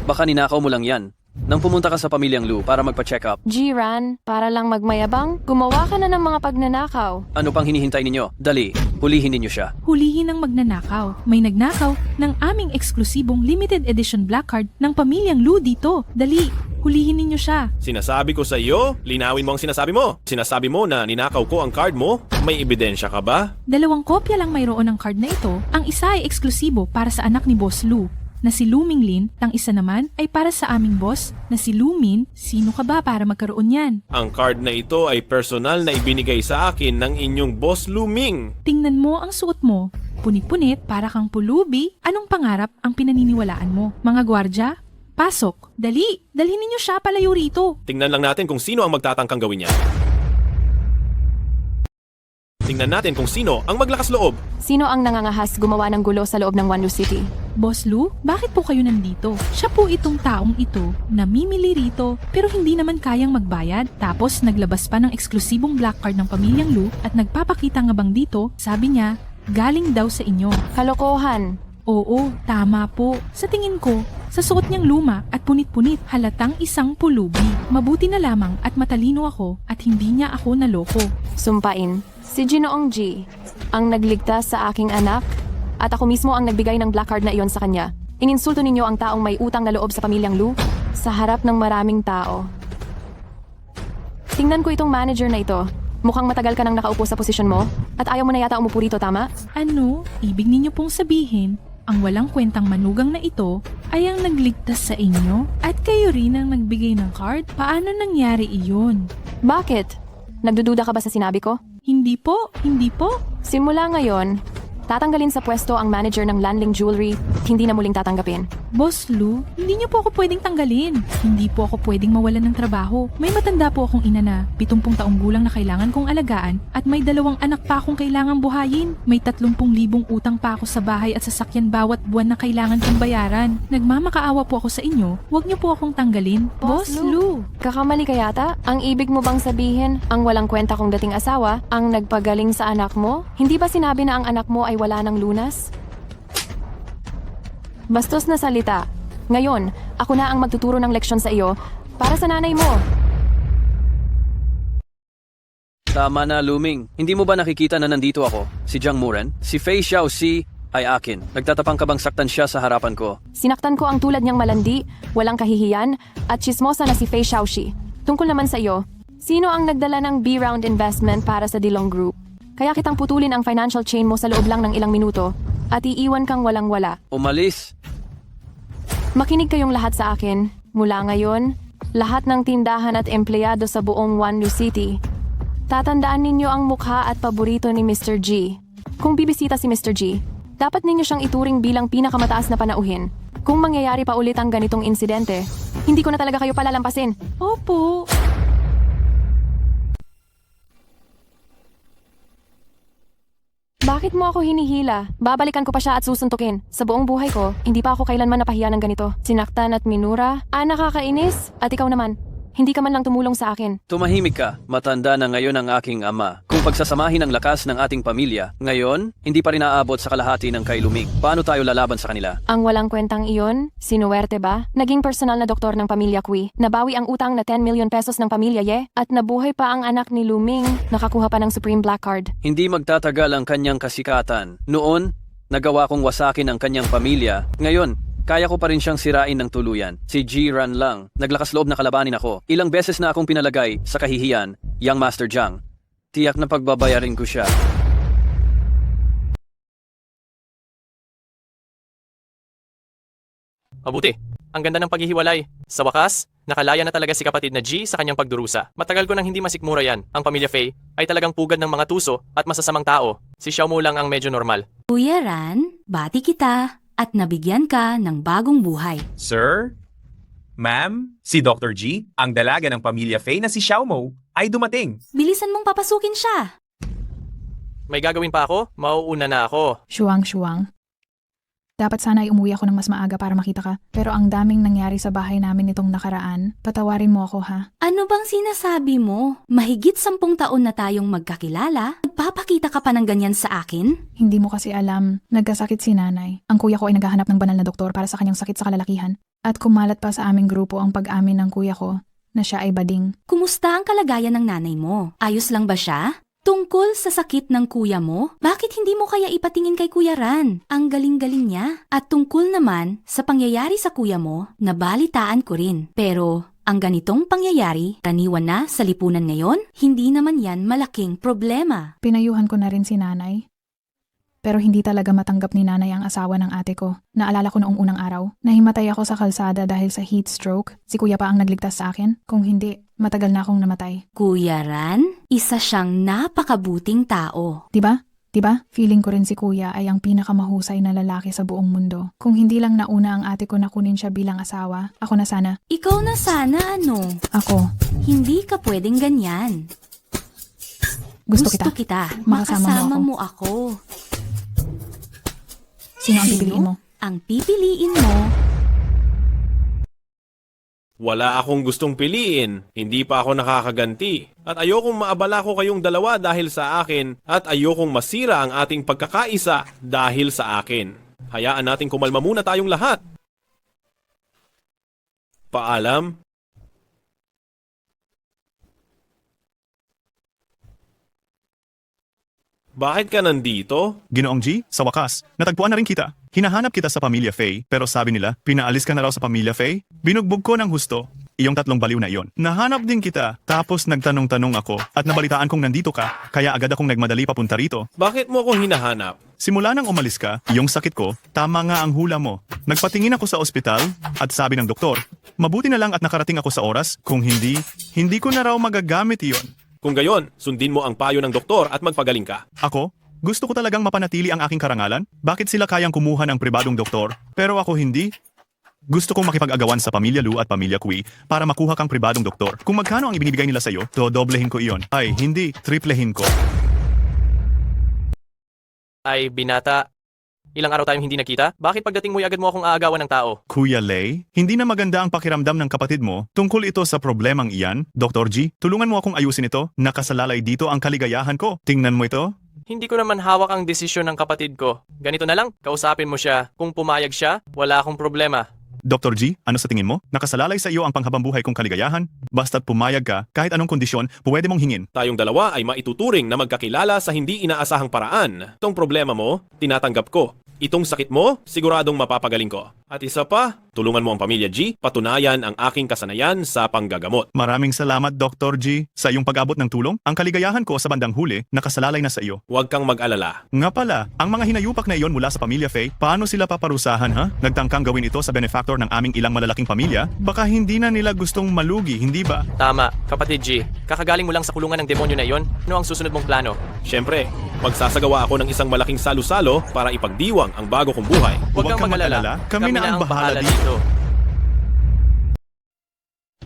Baka ninakaw mo lang yan. Nang pumunta ka sa pamilyang Lu para magpa-check up. Jiran, para lang magmayabang, gumawa ka na ng mga pagnanakaw. Ano pang hinihintay ninyo? Dali, hulihin ninyo siya. Hulihin ang magnanakaw. May nagnakaw ng aming eksklusibong limited edition black card ng pamilyang Lu dito. Dali, hulihin ninyo siya. Sinasabi ko sa iyo, linawin mo ang sinasabi mo. Sinasabi mo na ninakaw ko ang card mo. May ebidensya ka ba? 2 kopya lang mayroon ng card na ito. Ang isa ay eksklusibo para sa anak ni Boss Lu, na si Lu Minglin, ang isa naman ay para sa aming boss na si Lu Min. Sino ka ba para magkaroon yan? Ang card na ito ay personal na ibinigay sa akin ng inyong boss Lu Ming. Tingnan mo ang suot mo. Punit-punit para kang pulubi. Anong pangarap ang pinaniniwalaan mo? Mga gwardya, pasok. Dali, dalhin ninyo siya palayo rito. Tingnan lang natin kung sino ang magtatangkang gawin niya. Tingnan natin kung sino ang maglakas loob. Sino ang nangangahas gumawa ng gulo sa loob ng Wanlu City? Boss Lu, bakit po kayo nandito? Siya po itong taong ito, namimili rito pero hindi naman kayang magbayad. Tapos naglabas pa ng eksklusibong black card ng pamilyang Lu at nagpapakita nga bang dito, sabi niya, galing daw sa inyo. Kalokohan. Oo, tama po. Sa tingin ko, sa suot niyang luma at punit-punit, halatang isang pulubi. Mabuti na lamang at matalino ako at hindi niya ako naloko. Sumpain, si Ginoong G ang nagligtas sa aking anak at ako mismo ang nagbigay ng black card na iyon sa kanya. Ininsulto ninyo ang taong may utang na loob sa pamilyang Lu sa harap ng maraming tao. Tingnan ko itong manager na ito. Mukhang matagal ka nang nakaupo sa posisyon mo at ayaw mo na yata umupo rito, tama? Ano? Ibig ninyo pong sabihin, ang walang kwentang manugang na ito ay ang nagligtas sa inyo at kayo rin ang nagbigay ng card? Paano nangyari iyon? Bakit? Nagdududa ka ba sa sinabi ko? Hindi po, hindi po. Simula ngayon, Tatanggalin sa pwesto ang manager ng Lanling Jewelry, hindi na muling tatanggapin. Boss Lou, hindi niyo po ako pwedeng tanggalin. Hindi po ako pwedeng mawalan ng trabaho. May matanda po akong ina na 70 taong gulang na kailangan kong alagaan at may 2 anak pa akong kailangang buhayin. May 30,000 utang pa ako sa bahay at sasakyan bawat buwan na kailangan kong bayaran. Nagmamakaawa po ako sa inyo. Huwag niyo po akong tanggalin. Boss Lou. Kakamali ka yata? Ang ibig mo bang sabihin, ang walang kwenta kong dating asawa, ang nagpagaling sa anak mo? Hindi ba sinabi na ang anak mo ay wala ng lunas? Bastos na salita. Ngayon, ako na ang magtuturo ng leksyon sa iyo para sa nanay mo. Tama na, Luming. Hindi mo ba nakikita na nandito ako? Si Jiang Muren? Si Fei Xiaoxi ay akin. Nagtatapang ka bang saktan siya sa harapan ko? Sinaktan ko ang tulad niyang malandi, walang kahihiyan, at chismosa na si Fei Xiaoxi. Tungkol naman sa iyo, sino ang nagdala ng B-round investment para sa Dilong Group? Kaya kitang putulin ang financial chain mo sa loob lang ng ilang minuto at iiwan kang walang-wala. Umalis. Makinig kayong lahat sa akin. Mula ngayon, lahat ng tindahan at empleyado sa buong Wanlu City. Tatandaan ninyo ang mukha at paborito ni Mr. G. Kung bibisita si Mr. G, dapat ninyo siyang ituring bilang pinakamataas na panauhin. Kung mangyayari pa ulit ang ganitong insidente, hindi ko na talaga kayo palalampasin. Opo. Bakit mo ako hinihila? Babalikan ko pa siya at susuntukin. Sa buong buhay ko, hindi pa ako kailanman napahiya ng ganito. Sinaktan at minura. Nakakainis. At ikaw naman, hindi ka man lang tumulong sa akin. Tumahimik ka. Matanda na ngayon ang aking ama. Kung pagsasamahin ang lakas ng ating pamilya, ngayon, hindi pa rin aabot sa kalahati ng kay Luming. Paano tayo lalaban sa kanila? Ang walang kwentang iyon, sinuwerte ba? Naging personal na doktor ng pamilya Kui. Nabawi ang utang na 10 million pesos ng pamilya Ye. At nabuhay pa ang anak ni Luming. Nakakuha pa ng Supreme Black Card. Hindi magtatagal ang kanyang kasikatan. Noon, nagawa kong wasakin ang kanyang pamilya. Ngayon, kaya ko pa rin siyang sirain ng tuluyan. Si Jiran lang. Naglakas loob na kalabanin ako. Ilang beses na akong pinalagay sa kahihiyan, Young Master Jiang. Tiyak na pagbabayarin ko siya. Mabuti. Ang ganda ng paghihiwalay. Sa wakas, nakalaya na talaga si kapatid na G sa kanyang pagdurusa. Matagal ko nang hindi masikmura yan. Ang pamilya Fei ay talagang pugad ng mga tuso at masasamang tao. Si Xiao Mo lang ang medyo normal. Kuya Ran, bati kita at nabigyan ka ng bagong buhay. Sir? Ma'am? Si Dr. G, ang dalaga ng pamilya Fei na si Xiao Mo, ay dumating. Bilisan mong papasukin siya. May gagawin pa ako? Mauuna na ako. Shuang. Dapat sana ay umuwi ako ng mas maaga para makita ka. Pero ang daming nangyari sa bahay namin nitong nakaraan. Patawarin mo ako, ha? Ano bang sinasabi mo? Mahigit 10 taon na tayong magkakilala? Nagpapakita ka pa ng ganyan sa akin? Hindi mo kasi alam, nagkasakit si nanay. Ang kuya ko ay naghahanap ng banal na doktor para sa kanyang sakit sa kalalakihan. At kumalat pa sa aming grupo ang pag-amin ng kuya ko na siya ay bading. Kumusta ang kalagayan ng nanay mo? Ayos lang ba siya? Tungkol sa sakit ng kuya mo, bakit hindi mo kaya ipatingin kay Kuya Ran? Ang galing-galing niya. At tungkol naman sa pangyayari sa kuya mo, nabalitaan ko rin. Pero ang ganitong pangyayari, taniwan na sa lipunan ngayon, hindi naman yan malaking problema. Pinayuhan ko na rin si nanay. Pero hindi talaga matanggap ni nanay ang asawa ng ate ko. Naalala ko noong unang araw, nahimatay ako sa kalsada dahil sa heat stroke. Si kuya pa ang nagligtas sa akin. Kung hindi, matagal na akong namatay. Kuya Ran, isa siyang napakabuting tao. Diba? Feeling ko rin si kuya ay ang pinakamahusay na lalaki sa buong mundo. Kung hindi lang nauna ang ate ko na kunin siya bilang asawa, ako na sana. Ikaw na sana ano? Ako. Hindi ka pwedeng ganyan. Gusto kita. Makasama mo ako. Sino ang pipiliin mo? Ang pipiliin mo. Wala akong gustong piliin. Hindi pa ako nakakaganti. At ayokong maabala ko kayong dalawa dahil sa akin at ayokong masira ang ating pagkakaisa dahil sa akin. Hayaan nating kumalma muna tayong lahat. Paalam. Bakit ka nandito? Ginoong G, sa wakas, natagpuan na rin kita. Hinahanap kita sa pamilya Fei, pero sabi nila, pinaalis ka na raw sa pamilya Fei. Binugbog ko ng husto, iyong 3 baliw na iyon. Nahanap din kita, tapos nagtanong-tanong ako at nabalitaan kong nandito ka, kaya agad akong nagmadali papunta rito. Bakit mo ako hinahanap? Simula nang umalis ka, yung sakit ko, tama nga ang hula mo. Nagpatingin ako sa ospital at sabi ng doktor, mabuti na lang at nakarating ako sa oras, kung hindi ko na raw magagamit iyon. Kung gayon, sundin mo ang payo ng doktor at magpagaling ka. Ako? Gusto ko talagang mapanatili ang aking karangalan. Bakit sila kayang kumuha ng pribadong doktor, pero ako hindi? Gusto kong makipag-agawan sa Pamilya Lu at Pamilya Kui para makuha kang pribadong doktor. Kung magkano ang ibinibigay nila sa'yo, doblehin ko iyon. Ay, hindi, triplehin ko. Ay, binata. Ilang araw tayong hindi nakita? Bakit pagdating mo'y agad mo akong aagawan ng tao? Kuya Lei, hindi na maganda ang pakiramdam ng kapatid mo tungkol ito sa problemang iyan. Dr. G, tulungan mo akong ayusin ito. Nakasalalay dito ang kaligayahan ko. Tingnan mo ito. Hindi ko naman hawak ang desisyon ng kapatid ko. Ganito na lang, kausapin mo siya. Kung pumayag siya, wala akong problema. Dr. G, ano sa tingin mo? Nakasalalay sa iyo ang panghabambuhay kong kaligayahan? Basta't pumayag ka, kahit anong kondisyon, pwede mong hingin. Tayong dalawa ay maituturing na magkakilala sa hindi inaasahang paraan. Itong problema mo, tinatanggap ko. Itong sakit mo, siguradong mapapagaling ko. At isa pa, tulungan mo ang Pamilya G, patunayan ang aking kasanayan sa panggagamot. Maraming salamat, Dr. G, sa iyong pag-abot ng tulong. Ang kaligayahan ko sa bandang huli, nakasalalay na sa iyo. Huwag kang mag-alala. Nga pala, ang mga hinayupak na iyon mula sa Pamilya Fei, paano sila paparusahan ha? Nagtangkang gawin ito sa benefactor ng aming ilang malalaking pamilya? Baka hindi na nila gustong malugi, hindi ba? Tama, kapatid G. Kakagaling mo lang sa kulungan ng demonyo na iyon. Ano ang susunod mong plano? Siyempre, magsasagawa ako ng isang malaking salo-salo para ipagdiwang ang bago kong buhay. Huwag kang mag-alala. Kami na ang bahala dito.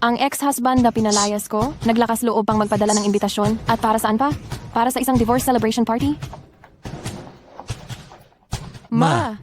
Ang ex-husband na pinalayas ko, naglakas loob pang magpadala ng imbitasyon. At para saan pa? Para sa isang divorce celebration party? Ma!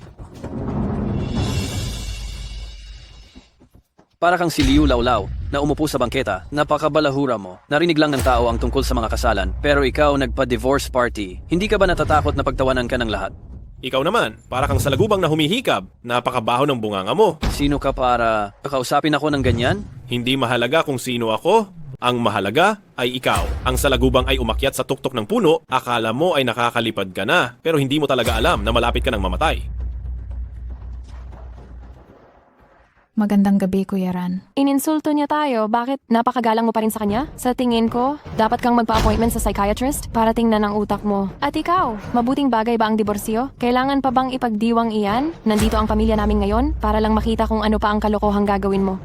Para kang si Liu Laulao na umupo sa bangketa, napakabalahura mo. Narinig lang ng tao ang tungkol sa mga kasalan, pero ikaw nagpa-divorce party. Hindi ka ba natatakot na pagtawanan ka ng lahat? Ikaw naman, para kang salagubang na humihikab, napakabaho ng bunganga mo. Sino ka para kakausapin ako ng ganyan? Hindi mahalaga kung sino ako. Ang mahalaga ay ikaw. Ang salagubang ay umakyat sa tuktok ng puno, akala mo ay nakakalipad ka na, pero hindi mo talaga alam na malapit ka ng mamatay. Magandang gabi, Kuya Ran. Ininsulto niya tayo, bakit napakagalang mo pa rin sa kanya? Sa tingin ko, dapat kang magpa-appointment sa psychiatrist para tingnan ang utak mo. At ikaw, mabuting bagay ba ang diborsyo? Kailangan pa bang ipagdiwang iyan? Nandito ang pamilya namin ngayon para lang makita kung ano pa ang kalokohang gagawin mo.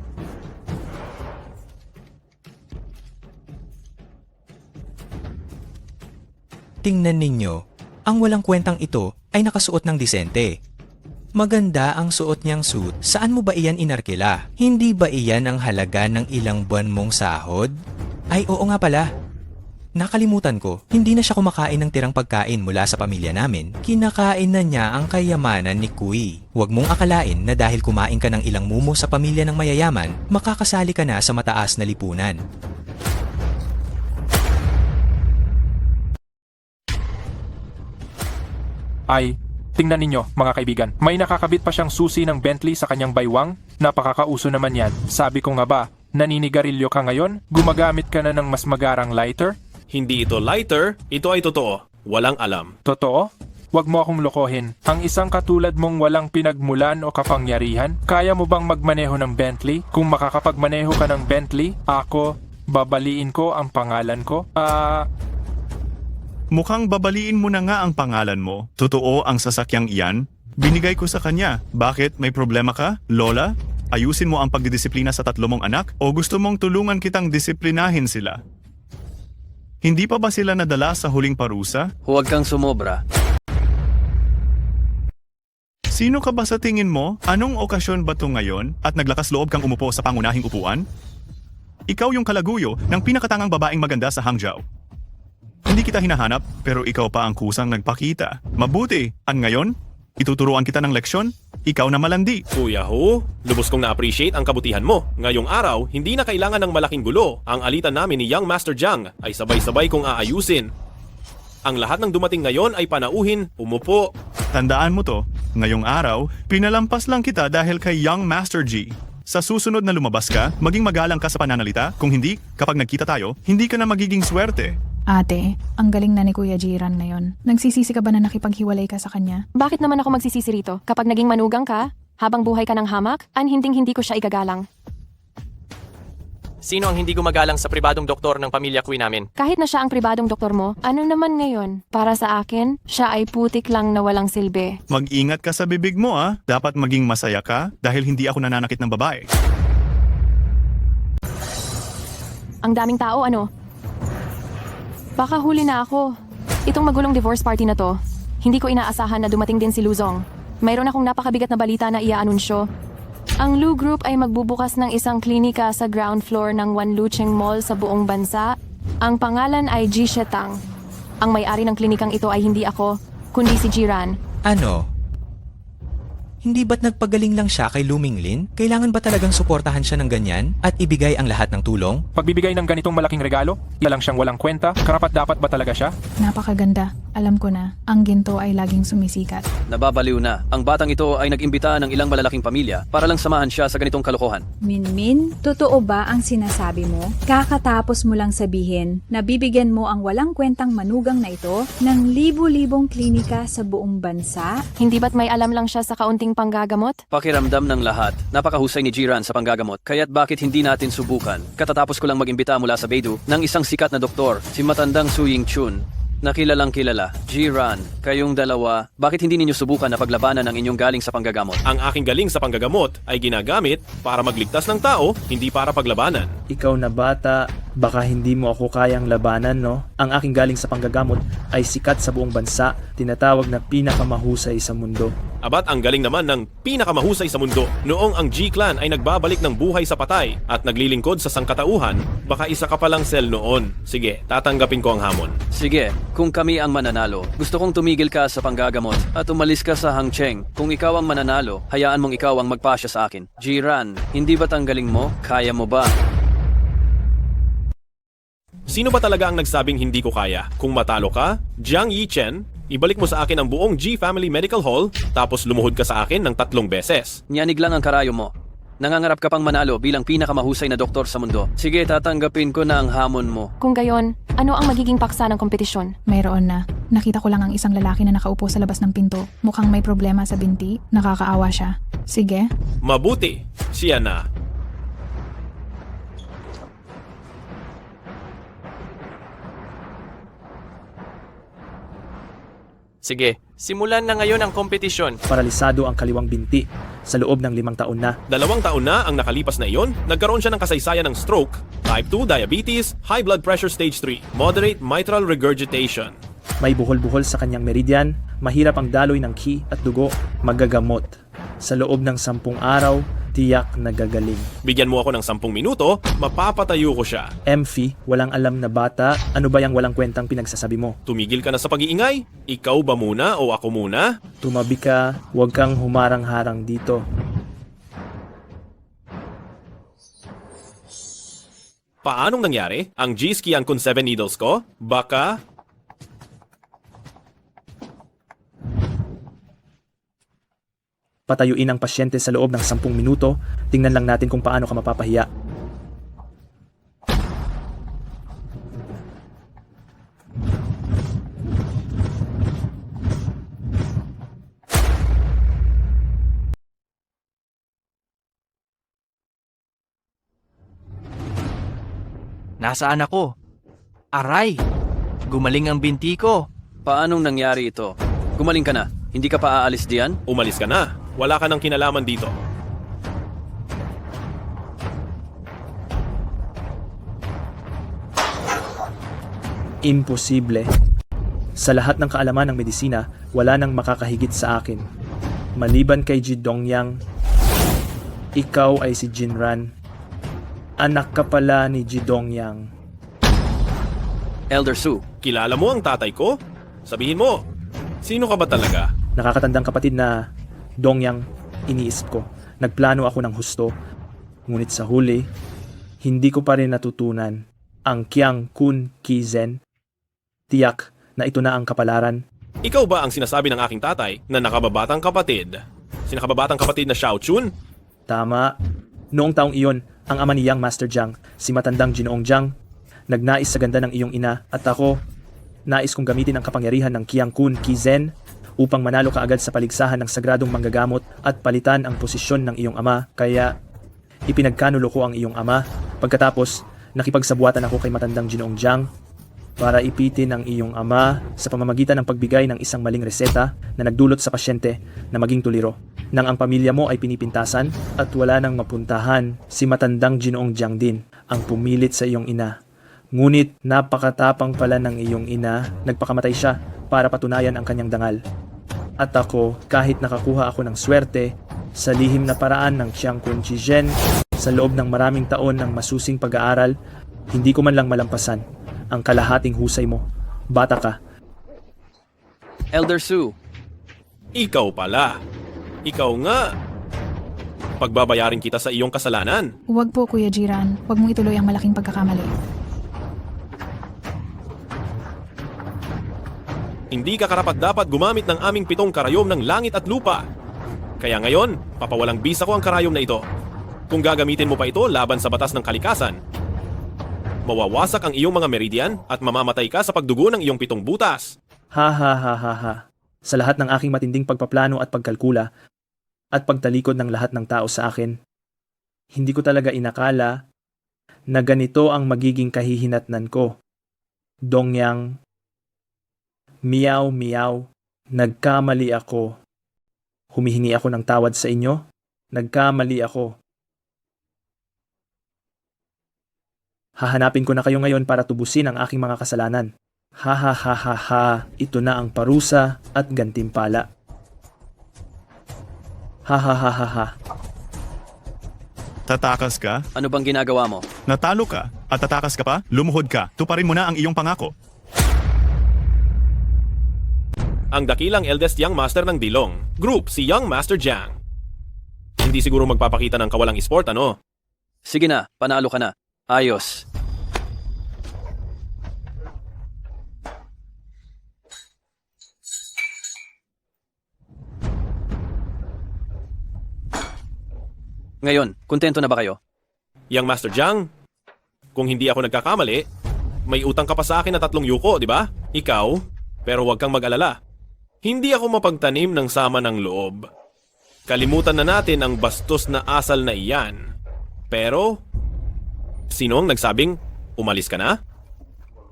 Tingnan ninyo, ang walang kwentang ito ay nakasuot ng disente. Maganda ang suot niyang suit. Saan mo ba iyan inarkila? Hindi ba iyan ang halaga ng ilang buwan mong sahod? Ay oo nga pala. Nakalimutan ko, hindi na siya kumakain ng tirang pagkain mula sa pamilya namin. Kinakain na niya ang kayamanan ni Kui. Huwag mong akalain na dahil kumain ka ng ilang mumo sa pamilya ng mayayaman, makakasali ka na sa mataas na lipunan. Ay, tingnan ninyo, mga kaibigan. May nakakabit pa siyang susi ng Bentley sa kanyang baywang. Napakakauso naman yan. Sabi ko nga ba, naninigarilyo ka ngayon? Gumagamit ka na ng mas magarang lighter? Hindi ito lighter, ito ay totoo. Walang alam. Totoo? Huwag mo akong lokohin. Ang isang katulad mong walang pinagmulan o kapangyarihan, kaya mo bang magmaneho ng Bentley? Kung makakapagmaneho ka ng Bentley, ako, babaliin ko ang pangalan ko. Mukhang babaliin mo na nga ang pangalan mo. Totoo ang sasakyang iyan? Binigay ko sa kanya. Bakit? May problema ka? Lola? Ayusin mo ang pagdidisiplina sa 3 mong anak? O gusto mong tulungan kitang disiplinahin sila? Hindi pa ba sila nadala sa huling parusa? Huwag kang sumobra. Sino ka ba sa tingin mo? Anong okasyon ba to ngayon? At naglakas loob kang umupo sa pangunahing upuan? Ikaw yung kalaguyo ng pinakatangang babaeng maganda sa Hangzhou. Hindi kita hinahanap, pero ikaw pa ang kusang nagpakita. Mabuti. At ngayon, ituturuan kita ng leksyon? Ikaw na malandi. Kuya Ho, lubos kong na-appreciate ang kabutihan mo. Ngayong araw, hindi na kailangan ng malaking gulo. Ang alitan namin ni Young Master Jiang ay sabay-sabay kong aayusin. Ang lahat ng dumating ngayon ay panauhin, umupo. Tandaan mo to, ngayong araw, pinalampas lang kita dahil kay Young Master G. Sa susunod na lumabas ka, maging magalang ka sa pananalita. Kung hindi, kapag nagkita tayo, hindi ka na magiging swerte. Ate, ang galing na ni Kuya Jiran na yon. Nagsisisi ka ba na nakipaghiwalay ka sa kanya? Bakit naman ako magsisisi rito? Kapag naging manugang ka, habang buhay ka ng hamak, hinding-hindi ko siya igagalang. Sino ang hindi gumagalang sa pribadong doktor ng Pamilya Kui namin? Kahit na siya ang pribadong doktor mo, ano naman ngayon? Para sa akin, siya ay putik lang na walang silbi. Mag-ingat ka sa bibig mo ah. Dapat maging masaya ka dahil hindi ako nananakit ng babae. Ang daming tao, ano? Baka huli na ako. Itong magulong divorce party na to, Hindi ko inaasahan na dumating din si Luzong. Mayroon akong napakabigat na balita na iaanunsyo. Ang Lu Group ay magbubukas ng isang klinika sa ground floor ng Wanlucheng Mall sa buong bansa. Ang pangalan ay Ji Shetang. Ang may-ari ng klinikang ito ay hindi ako, kundi si Jiran. Ano? Hindi ba't nagpagaling lang siya kay Luminglin? Kailangan ba talagang suportahan siya ng ganyan at ibigay ang lahat ng tulong? Pagbibigay ng ganitong malaking regalo, isa lang siyang walang kwenta, karapat-dapat ba talaga siya? Napakaganda. Alam ko na, ang ginto ay laging sumisikat. Nababaliw na. Ang batang ito ay nag-imbita ng ilang malalaking pamilya para lang samahan siya sa ganitong kalokohan. Minmin, totoo ba ang sinasabi mo? Kakatapos mo lang sabihin na bibigyan mo ang walang kwentang manugang na ito ng libu-libong klinika sa buong bansa? Hindi ba't may alam lang siya sa kaunting panggagamot? Pakiramdam ng lahat. Napakahusay ni Jiran sa panggagamot. Kaya't bakit hindi natin subukan? Katatapos ko lang mag-imbita mula sa Beidou ng isang sikat na doktor, si matandang Su Ying-chun. Nakilalang kilala. Jiran, kayong dalawa, bakit hindi ninyo subukan na paglabanan ang inyong galing sa panggagamot? Ang aking galing sa panggagamot ay ginagamit para magligtas ng tao, hindi para paglabanan. Ikaw na bata, baka hindi mo ako kayang labanan, no? Ang aking galing sa panggagamot ay sikat sa buong bansa, tinatawag na pinakamahusay sa mundo. Abat ang galing naman ng pinakamahusay sa mundo. Noong ang G-Clan ay nagbabalik ng buhay sa patay at naglilingkod sa sangkatauhan, baka isa ka palang sel noon. Sige, tatanggapin ko ang hamon. Sige, kung kami ang mananalo, gusto kong tumigil ka sa panggagamot at umalis ka sa Hangcheng. Kung ikaw ang mananalo, hayaan mong ikaw ang magpasya sa akin. Jiran, hindi ba tanggaling mo? Kaya mo ba? Sino ba talaga ang nagsabing hindi ko kaya? Kung matalo ka, Jiang Yichen, ibalik mo sa akin ang buong G Family Medical Hall, tapos lumuhod ka sa akin ng 3 beses. Nyanig lang ang karayo mo. Nangangarap ka pang manalo bilang pinakamahusay na doktor sa mundo. Sige, tatanggapin ko na ang hamon mo. Kung gayon, ano ang magiging paksa ng kompetisyon? Mayroon na. Nakita ko lang ang isang lalaki na nakaupo sa labas ng pinto. Mukhang may problema sa binti. Nakakaawa siya. Sige. Mabuti, siya na. Sige, simulan na ngayon ang kompetisyon. Paralisado ang kaliwang binti sa loob ng 5 taon na. 2 taon na ang nakalipas na iyon, nagkaroon siya ng kasaysayan ng stroke, type 2 diabetes, high blood pressure stage 3, moderate mitral regurgitation. May buhol-buhol sa kanyang meridian, mahirap ang daloy ng ki at dugo, magagamot. Sa loob ng 10 araw, tiyak na gagaling. Bigyan mo ako ng 10 minuto, mapapatayo ko siya. Emphy, walang alam na bata, ano ba yung walang kwentang pinagsasabi mo? Tumigil ka na sa pag-iingay? Ikaw ba muna o ako muna? Tumabi ka, huwag kang humarang-harang dito. Paanong nangyari? Ang G-ski ang kun 7 needles ko? Baka... Patayuin ang pasyente sa loob ng 10 minuto, tingnan lang natin kung paano ka mapapahiya. Nasaan ako? Aray! Gumaling ang binti ko. Paanong nangyari ito? Gumaling ka na. Hindi ka pa aalis diyan? Umalis ka na. Wala ka ng kinalaman dito. Imposible. Sa lahat ng kaalaman ng medisina, wala nang makakahigit sa akin. Maliban kay Ji Dongyang, ikaw ay si Jinran. Anak ka pala ni Ji Dongyang. Elder Su, Kilala mo ang tatay ko? Sabihin mo, sino ka ba talaga? Nakakatandang kapatid na Dongyang, iniisip ko. Nagplano ako ng husto. Ngunit sa huli, hindi ko pa rin natutunan ang Kiang Kun Kizen. Tiyak na ito na ang kapalaran. Ikaw ba ang sinasabi ng aking tatay na nakababatang kapatid? Si nakababatang kapatid na Xiao Chun? Tama. Noong taong iyon, ang ama ni Yang Master Jiang, si matandang Jinoong Jiang, nagnais sa ganda ng iyong ina at ako, nais kong gamitin ang kapangyarihan ng Kiang Kun Kizen upang manalo ka agad sa paligsahan ng sagradong manggagamot at palitan ang posisyon ng iyong ama, kaya ipinagkanulo ko ang iyong ama. Pagkatapos, nakipagsabuatan ako kay matandang Jinoong Jiang para ipitin ang iyong ama sa pamamagitan ng pagbigay ng isang maling reseta na nagdulot sa pasyente na maging tuliro. Nang ang pamilya mo ay pinipintasan at wala nang mapuntahan, si matandang Jinoong Jiang din ang pumilit sa iyong ina. Ngunit napakatapang pala ng iyong ina, nagpakamatay siya para patunayan ang kanyang dangal. At ako, kahit nakakuha ako ng swerte, sa lihim na paraan ng Chiang Kun-chi-jen, sa loob ng maraming taon ng masusing pag-aaral, hindi ko man lang malampasan ang kalahating husay mo. Bata ka. Elder Su, Ikaw pala. Ikaw nga. Pagbabayarin kita sa iyong kasalanan. Huwag po, Kuya Jiran. Huwag mong ituloy ang malaking pagkakamali. Hindi ka karapat-dapat gumamit ng aming 7 karayom ng langit at lupa. Kaya ngayon, papawalang bisa ko ang karayom na ito. Kung gagamitin mo pa ito laban sa batas ng kalikasan, mawawasak ang iyong mga meridian at mamamatay ka sa pagdugo ng iyong 7 butas. Ha ha ha ha ha. Sa lahat ng aking matinding pagpaplano at pagkalkula at pagtalikod ng lahat ng tao sa akin, hindi ko talaga inakala na ganito ang magiging kahihinatnan ko. Dongyang, miyaw miyaw, nagkamali ako. Humihingi ako ng tawad sa inyo. Nagkamali ako. Hahanapin ko na kayo ngayon para tubusin ang aking mga kasalanan. Ha ha ha ha ha, ito na ang parusa at gantimpala. Ha ha ha ha ha. Tatakas ka? ano bang ginagawa mo? Natalo ka? At tatakas ka pa? Lumuhod ka? Tuparin mo na ang iyong pangako. Ang dakilang eldest young master ng Dilong, group si Young Master Jiang. Hindi siguro magpapakita ng kawalang sport, ano? Sige na, panalo ka na. Ayos. Ngayon, kontento na ba kayo? Young Master Jiang, kung hindi ako nagkakamali, may utang ka pa sa akin na 3 yuko, di ba? Ikaw, pero huwag kang mag-alala. Hindi ako mapagtanim ng sama ng loob. Kalimutan na natin ang bastos na asal na iyan. Pero, sino ang nagsabing, umalis ka na?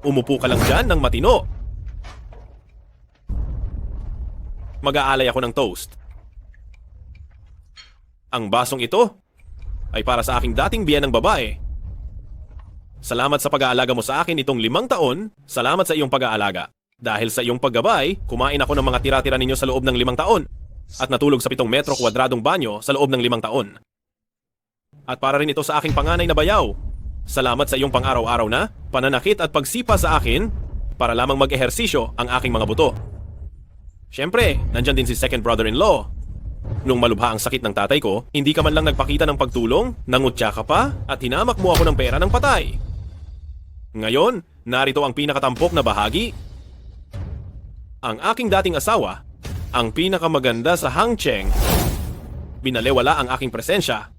Umupo ka lang dyan ng matino. Mag-aalay ako ng toast. Ang basong ito ay para sa aking dating biyenang babae. Salamat sa pag-aalaga mo sa akin itong 5 taon. Salamat sa iyong pag-aalaga. Dahil sa iyong paggabay, kumain ako ng mga tira-tira ninyo sa loob ng 5 taon at natulog sa 7 metro kwadradong banyo sa loob ng 5 taon. At para rin ito sa aking panganay na bayaw. Salamat sa iyong pang-araw-araw na pananakit at pagsipa sa akin para lamang mag-ehersisyo ang aking mga buto. Siyempre, nandyan din si second brother-in-law. Nung malubha ang sakit ng tatay ko, hindi ka man lang nagpakita ng pagtulong, nangutya ka pa, at hinamak mo ako ng pera ng patay. Ngayon, narito ang pinakatampok na bahagi. Ang aking dating asawa, ang pinakamaganda sa Hangcheng, binalewala ang aking presensya,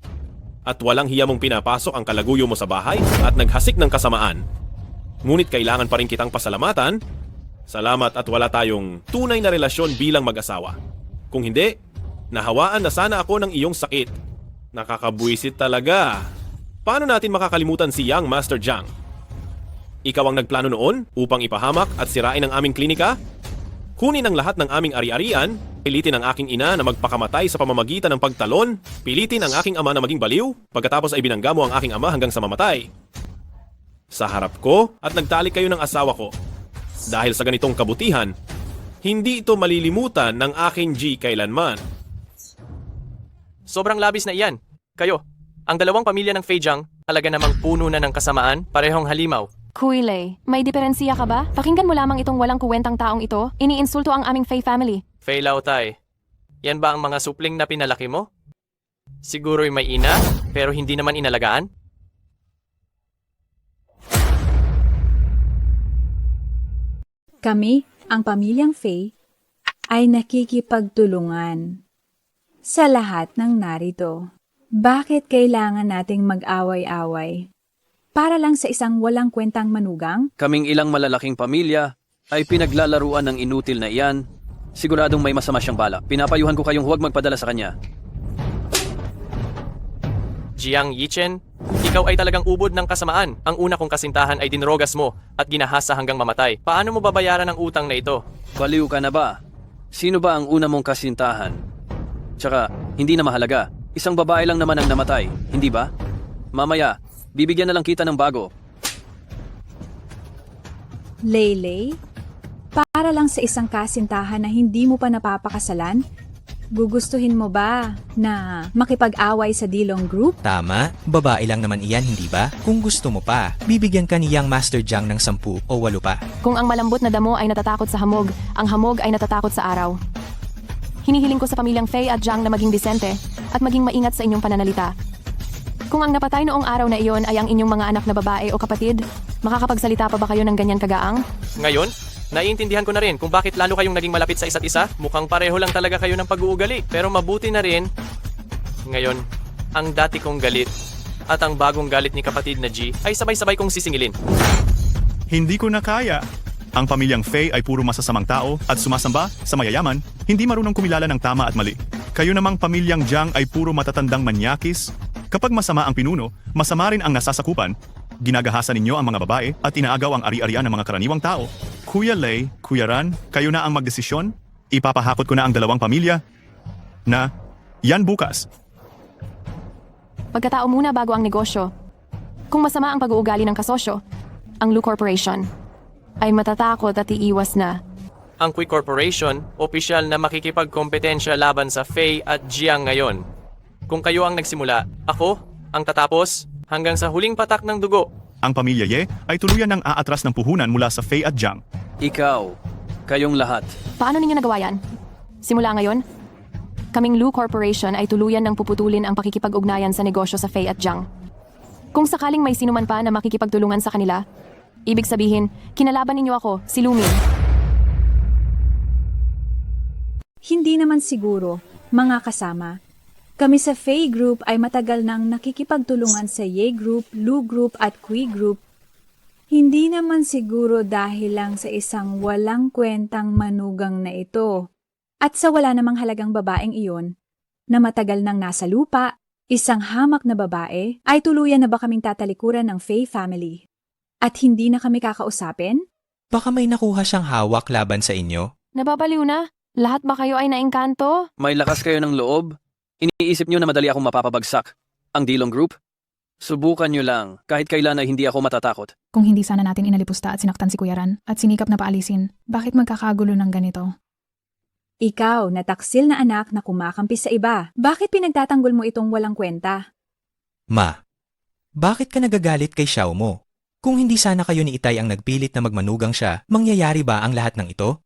at walang hiya mong pinapasok ang kalaguyo mo sa bahay at naghasik ng kasamaan. Ngunit kailangan pa rin kitang pasalamatan. Salamat at wala tayong tunay na relasyon bilang mag-asawa. Kung hindi, nahawaan na sana ako ng iyong sakit. Nakakabwisit talaga. Paano natin makakalimutan si Young Master Jiang? Ikaw ang nagplano noon upang ipahamak at sirain ang aming klinika? Kunin ang lahat ng aming ari-arian, pilitin ang aking ina na magpakamatay sa pamamagitan ng pagtalon, pilitin ang aking ama na maging baliw, pagkatapos ay binangga mo ang aking ama hanggang sa mamatay. Sa harap ko at nagtalik kayo ng asawa ko. Dahil sa ganitong kabutihan, hindi ito malilimutan ng aking G kailanman. Sobrang labis na iyan. Kayo, ang 2 pamilya ng Fei Jiang, talaga namang puno na ng kasamaan, parehong halimaw. Kuilay, may diferensya ka ba? Pakinggan mo lamang itong walang kuwentang taong ito. Iniinsulto ang aming Fei family. Fei Lautai, yan ba ang mga supling na pinalaki mo? Siguro'y may ina, pero hindi naman inalagaan? Kami, ang pamilyang Fei, ay nakikipagtulungan sa lahat ng narito. Bakit kailangan nating mag-away-away? Para lang sa isang walang kwentang manugang? Kaming ilang malalaking pamilya ay pinaglalaruan ng inutil na iyan. Siguradong may masama siyang bala. Pinapayuhan ko kayong huwag magpadala sa kanya. Jiang Yichen, ikaw ay talagang ubod ng kasamaan. Ang una kong kasintahan ay dinrogas mo at ginahasa hanggang mamatay. Paano mo babayaran ang utang na ito? Baliw ka na ba? Sino ba ang una mong kasintahan? Tsaka, hindi na mahalaga. Isang babae lang naman ang namatay, hindi ba? Mamaya, bibigyan na lang kita ng bago. Leylay? Para lang sa isang kasintahan na hindi mo pa napapakasalan? Gugustuhin mo ba na makipag-away sa Dilong Group? Tama, babae lang naman iyan, hindi ba? Kung gusto mo pa, bibigyan ka ni Young Master Jiang ng 10 o 8 pa. Kung ang malambot na damo ay natatakot sa hamog, ang hamog ay natatakot sa araw. Hinihiling ko sa pamilyang Fei at Jiang na maging disente at maging maingat sa inyong pananalita. Kung ang napatay noong araw na iyon ay ang inyong mga anak na babae o kapatid, makakapagsalita pa ba kayo ng ganyan kagaang? Ngayon, naiintindihan ko na rin kung bakit lalo kayong naging malapit sa isa't isa. Mukhang pareho lang talaga kayo ng pag-uugali. Pero mabuti na rin. Ngayon, ang dati kong galit at ang bagong galit ni kapatid na G ay sabay-sabay kong sisingilin. Hindi ko na kaya. Ang pamilyang Fei ay puro masasamang tao at sumasamba sa mayayaman, hindi marunong kumilala ng tama at mali. Kayo namang pamilyang Jiang ay puro matatandang manyakis. Kapag masama ang pinuno, masama rin ang nasasakupan. Ginagahasan ninyo ang mga babae at inaagaw ang ari-arian ng mga karaniwang tao. Kuya Lei, Kuya Ran, kayo na ang magdesisyon. Ipapahakot ko na ang dalawang pamilya na yan bukas. Pagkatao muna bago ang negosyo. Kung masama ang pag-uugali ng kasosyo, ang Lu Corporation ay matatakot at iiwas na. Ang Kui Corporation, opisyal na makikipagkompetensya laban sa Fei at Jiang ngayon. Kung kayo ang nagsimula, ako ang tatapos hanggang sa huling patak ng dugo. Ang pamilya Ye ay tuluyan ng aatras ng puhunan mula sa Fei at Jiang. Ikaw, kayong lahat. Paano ninyo nagawa yan? Simula ngayon, kaming Lu Corporation ay tuluyan ng puputulin ang pakikipag-ugnayan sa negosyo sa Fei at Jiang. Kung sakaling may sinuman pa na makikipagtulungan sa kanila, ibig sabihin, kinalaban ninyo ako, si Lumin. Hindi naman siguro, mga kasama. Kami sa Fei Group ay matagal nang nakikipagtulungan sa Ye Group, Lu Group at Kui Group. Hindi naman siguro dahil lang sa isang walang kwentang manugang na ito. At sa wala namang halagang babaeng iyon, na matagal nang nasa lupa, isang hamak na babae, ay tuluyan na ba kaming tatalikuran ng Fei family? At hindi na kami kakausapin? Baka may nakuha siyang hawak laban sa inyo. Nababaliw na? Lahat ba kayo ay naengkanto? May lakas kayo ng loob? Iniisip nyo na madali akong mapapabagsak? Ang Dilong Group? Subukan nyo lang, kahit kailan ay hindi ako matatakot. Kung hindi sana natin inalipusta at sinaktan si Kuya Ran at sinikap na paalisin, bakit magkakagulo ng ganito? Ikaw, na taksil na anak na kumakampi sa iba, bakit pinagtatanggol mo itong walang kwenta? Ma, bakit ka nagagalit kay Xiao mo? Kung hindi sana kayo ni Itay ang nagpilit na magmanugang siya, mangyayari ba ang lahat ng ito?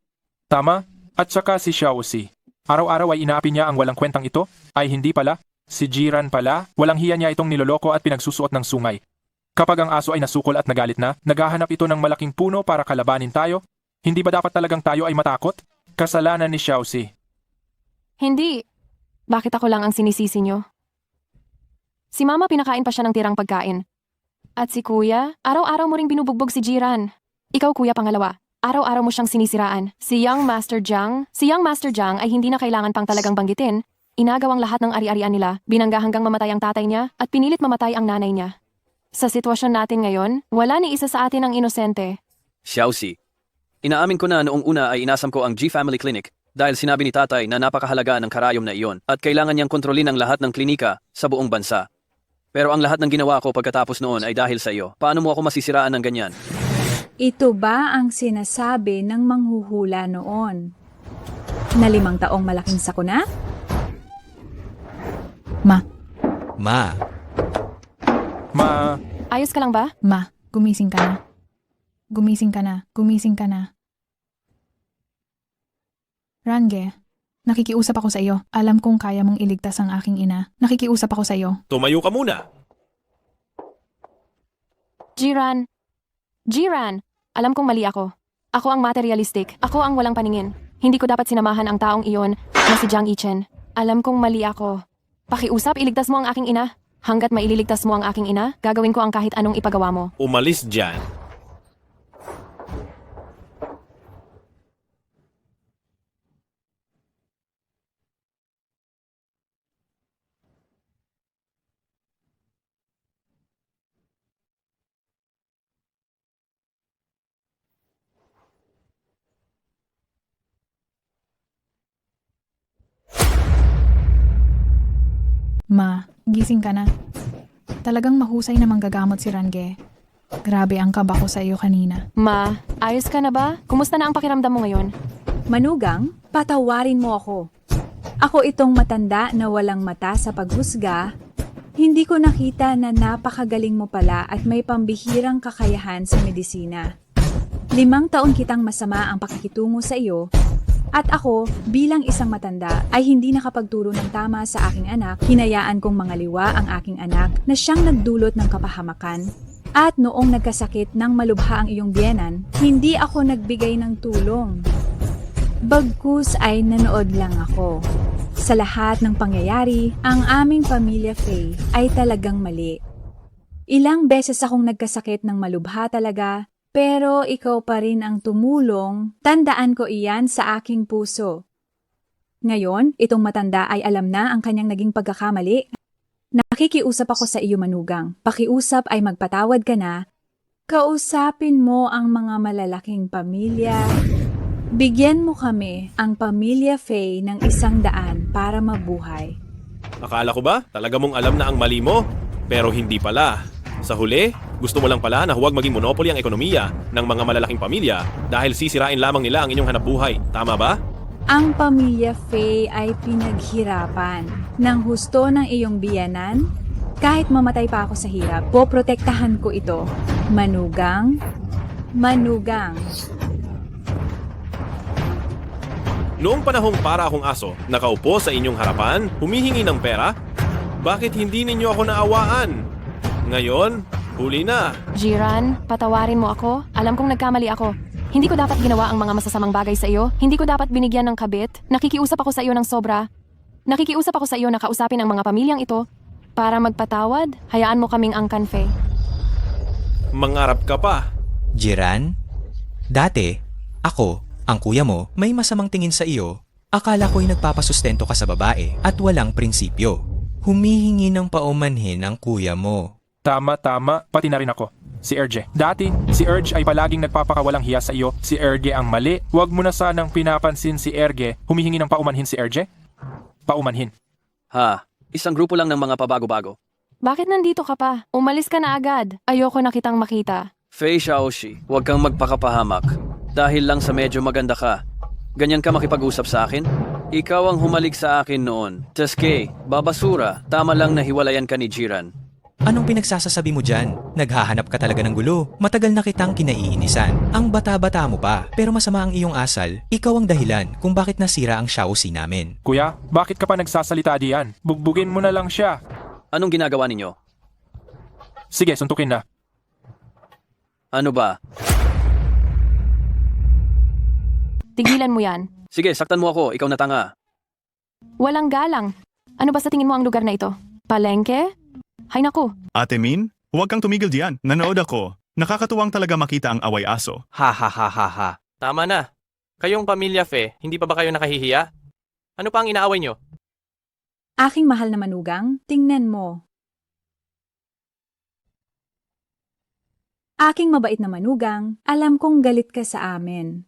Tama? At saka si Xiaoxi. Araw-araw ay inaapi niya ang walang kwentang ito? Ay hindi pala? Si Jiran pala? Walang hiya niya itong niloloko at pinagsusuot ng sungay. Kapag ang aso ay nasukol at nagalit na, naghahanap ito ng malaking puno para kalabanin tayo? Hindi ba dapat talagang tayo ay matakot? Kasalanan ni Xiaoxi. Hindi. Bakit ako lang ang sinisisi nyo? Si Mama pinakain pa siya ng tirang pagkain. At si Kuya, araw-araw mo ring binubugbog si Jiran. Ikaw Kuya pangalawa. Araw-araw mo siyang sinisiraan. Si Young Master Jiang ay hindi na kailangan pang talagang banggitin. Inagaw ang lahat ng ari-arian nila, binangga hanggang mamatay ang tatay niya, at pinilit mamatay ang nanay niya. Sa sitwasyon natin ngayon, wala ni isa sa atin ang inosente. Xiaoxi, inaamin ko na noong una ay inasam ko ang G Family Clinic dahil sinabi ni tatay na napakahalaga ng karayom na iyon at kailangan niyang kontrolin ang lahat ng klinika sa buong bansa. Pero ang lahat ng ginawa ko pagkatapos noon ay dahil sa iyo. Paano mo ako masisiraan ng ganyan? Ito ba ang sinasabi ng manghuhula noon? Na 5 taong malaking sakuna? Ma, Ayos ka lang ba? Ma, gumising ka na. Gumising ka na. Range, nakikiusap ako sa iyo. Alam kong kaya mong iligtas ang aking ina. Nakikiusap ako sa iyo. Tumayo ka muna. Jiran, alam kong mali ako. Ako ang materialistic. Ako ang walang paningin. Hindi ko dapat sinamahan ang taong iyon na si Jiang Yichen. Alam kong mali ako. Pakiusap, iligtas mo ang aking ina. Hanggat maililigtas mo ang aking ina, gagawin ko ang kahit anong ipagawa mo. Umalis dyan. Ma, gising ka na. Talagang mahusay na manggagamot si Range. Grabe ang kaba ko sa iyo kanina. Ma, ayos ka na ba? Kumusta na ang pakiramdam mo ngayon? Manugang, patawarin mo ako. Ako itong matanda na walang mata sa paghusga. Hindi ko nakita na napakagaling mo pala at may pambihirang kakayahan sa medisina. 5 taon kitang masama ang pakikitungo sa iyo. At ako, bilang isang matanda, ay hindi nakapagturo ng tama sa aking anak. Hinayaan kong mangaliwa ang aking anak na siyang nagdulot ng kapahamakan. At noong nagkasakit ng malubha ang iyong biyenan, hindi ako nagbigay ng tulong. Bagkus ay nanood lang ako. Sa lahat ng pangyayari, ang aming pamilya Faye ay talagang mali. Ilang beses akong nagkasakit ng malubha talaga, pero ikaw pa rin ang tumulong. Tandaan ko iyan sa aking puso. Ngayon, itong matanda ay alam na ang kanyang naging pagkakamali. Nakikiusap ako sa iyo, Manugang. Pakiusap ay magpatawad ka na. Kausapin mo ang mga malalaking pamilya. Bigyan mo kami, ang pamilya Faye, ng 100 para mabuhay. Akala ko ba talaga mong alam na ang mali mo? Pero hindi pala. Sa huli, gusto mo lang pala na huwag maging monopoly ang ekonomiya ng mga malalaking pamilya dahil sisirain lamang nila ang inyong hanapbuhay. Tama ba? Ang pamilya Faye ay pinaghirapan ng husto ng iyong biyanan. Kahit mamatay pa ako sa hirap, poprotektahan ko ito. Manugang, Manugang. Noong panahong para akong aso, nakaupo sa inyong harapan, humihingi ng pera? Bakit hindi ninyo ako naawaan? Ngayon, huli na. Jiran, patawarin mo ako. Alam kong nagkamali ako. Hindi ko dapat ginawa ang mga masasamang bagay sa iyo. Hindi ko dapat binigyan ng kabit. Nakikiusap ako sa iyo ng sobra. Nakikiusap ako sa iyo na kausapin ang mga pamilyang ito para magpatawad. Hayaan mo kaming angkan, Faye. Mangarap ka pa. Jiran, dati, ako, ang kuya mo, may masamang tingin sa iyo. Akala ko'y nagpapasustento ka sa babae at walang prinsipyo. Humihingi ng paumanhin ang kuya mo. Tama, pati na rin ako. Si Erge. Dati, si Erge ay palaging nagpapakawalang hiya sa iyo. Si Erge ang mali. Huwag mo na sanang pinapansin si Erge. Humihingi ng paumanhin si Erge? Paumanhin. Ha, isang grupo lang ng mga pabago-bago. Bakit nandito ka pa? Umalis ka na agad. Ayoko na kitang makita. Faye Xiaoxi, huwag kang magpakapahamak. Dahil lang sa medyo maganda ka. Ganyan ka makipag-usap sa akin? Ikaw ang humalik sa akin noon. Teske, babasura, tama lang na hiwalayan ka ni Jiran. Anong pinagsasasabi mo dyan? Naghahanap ka talaga ng gulo. Matagal na kitang kinaiinisan. Ang bata-bata mo pa, pero masama ang iyong asal. Ikaw ang dahilan kung bakit nasira ang Xiaoxi namin. Kuya, bakit ka pa nagsasalita diyan? Bugbugin mo na lang siya. Anong ginagawa ninyo? Sige, suntukin na. Ano ba? Tigilan mo yan. Sige, saktan mo ako, ikaw na tanga. Walang galang. Ano ba sa tingin mo ang lugar na ito? Palengke? Hay naku. Ate Min, huwag kang tumigil diyan. Nanood ako. Nakakatuwang talaga makita ang away aso. Ha ha ha ha ha. Tama na. Kayong pamilya Fe, hindi pa ba kayo nakahihiya? Ano pa ang inaaway nyo? Aking mahal na Manugang, tingnan mo. Aking mabait na Manugang, alam kong galit ka sa amin.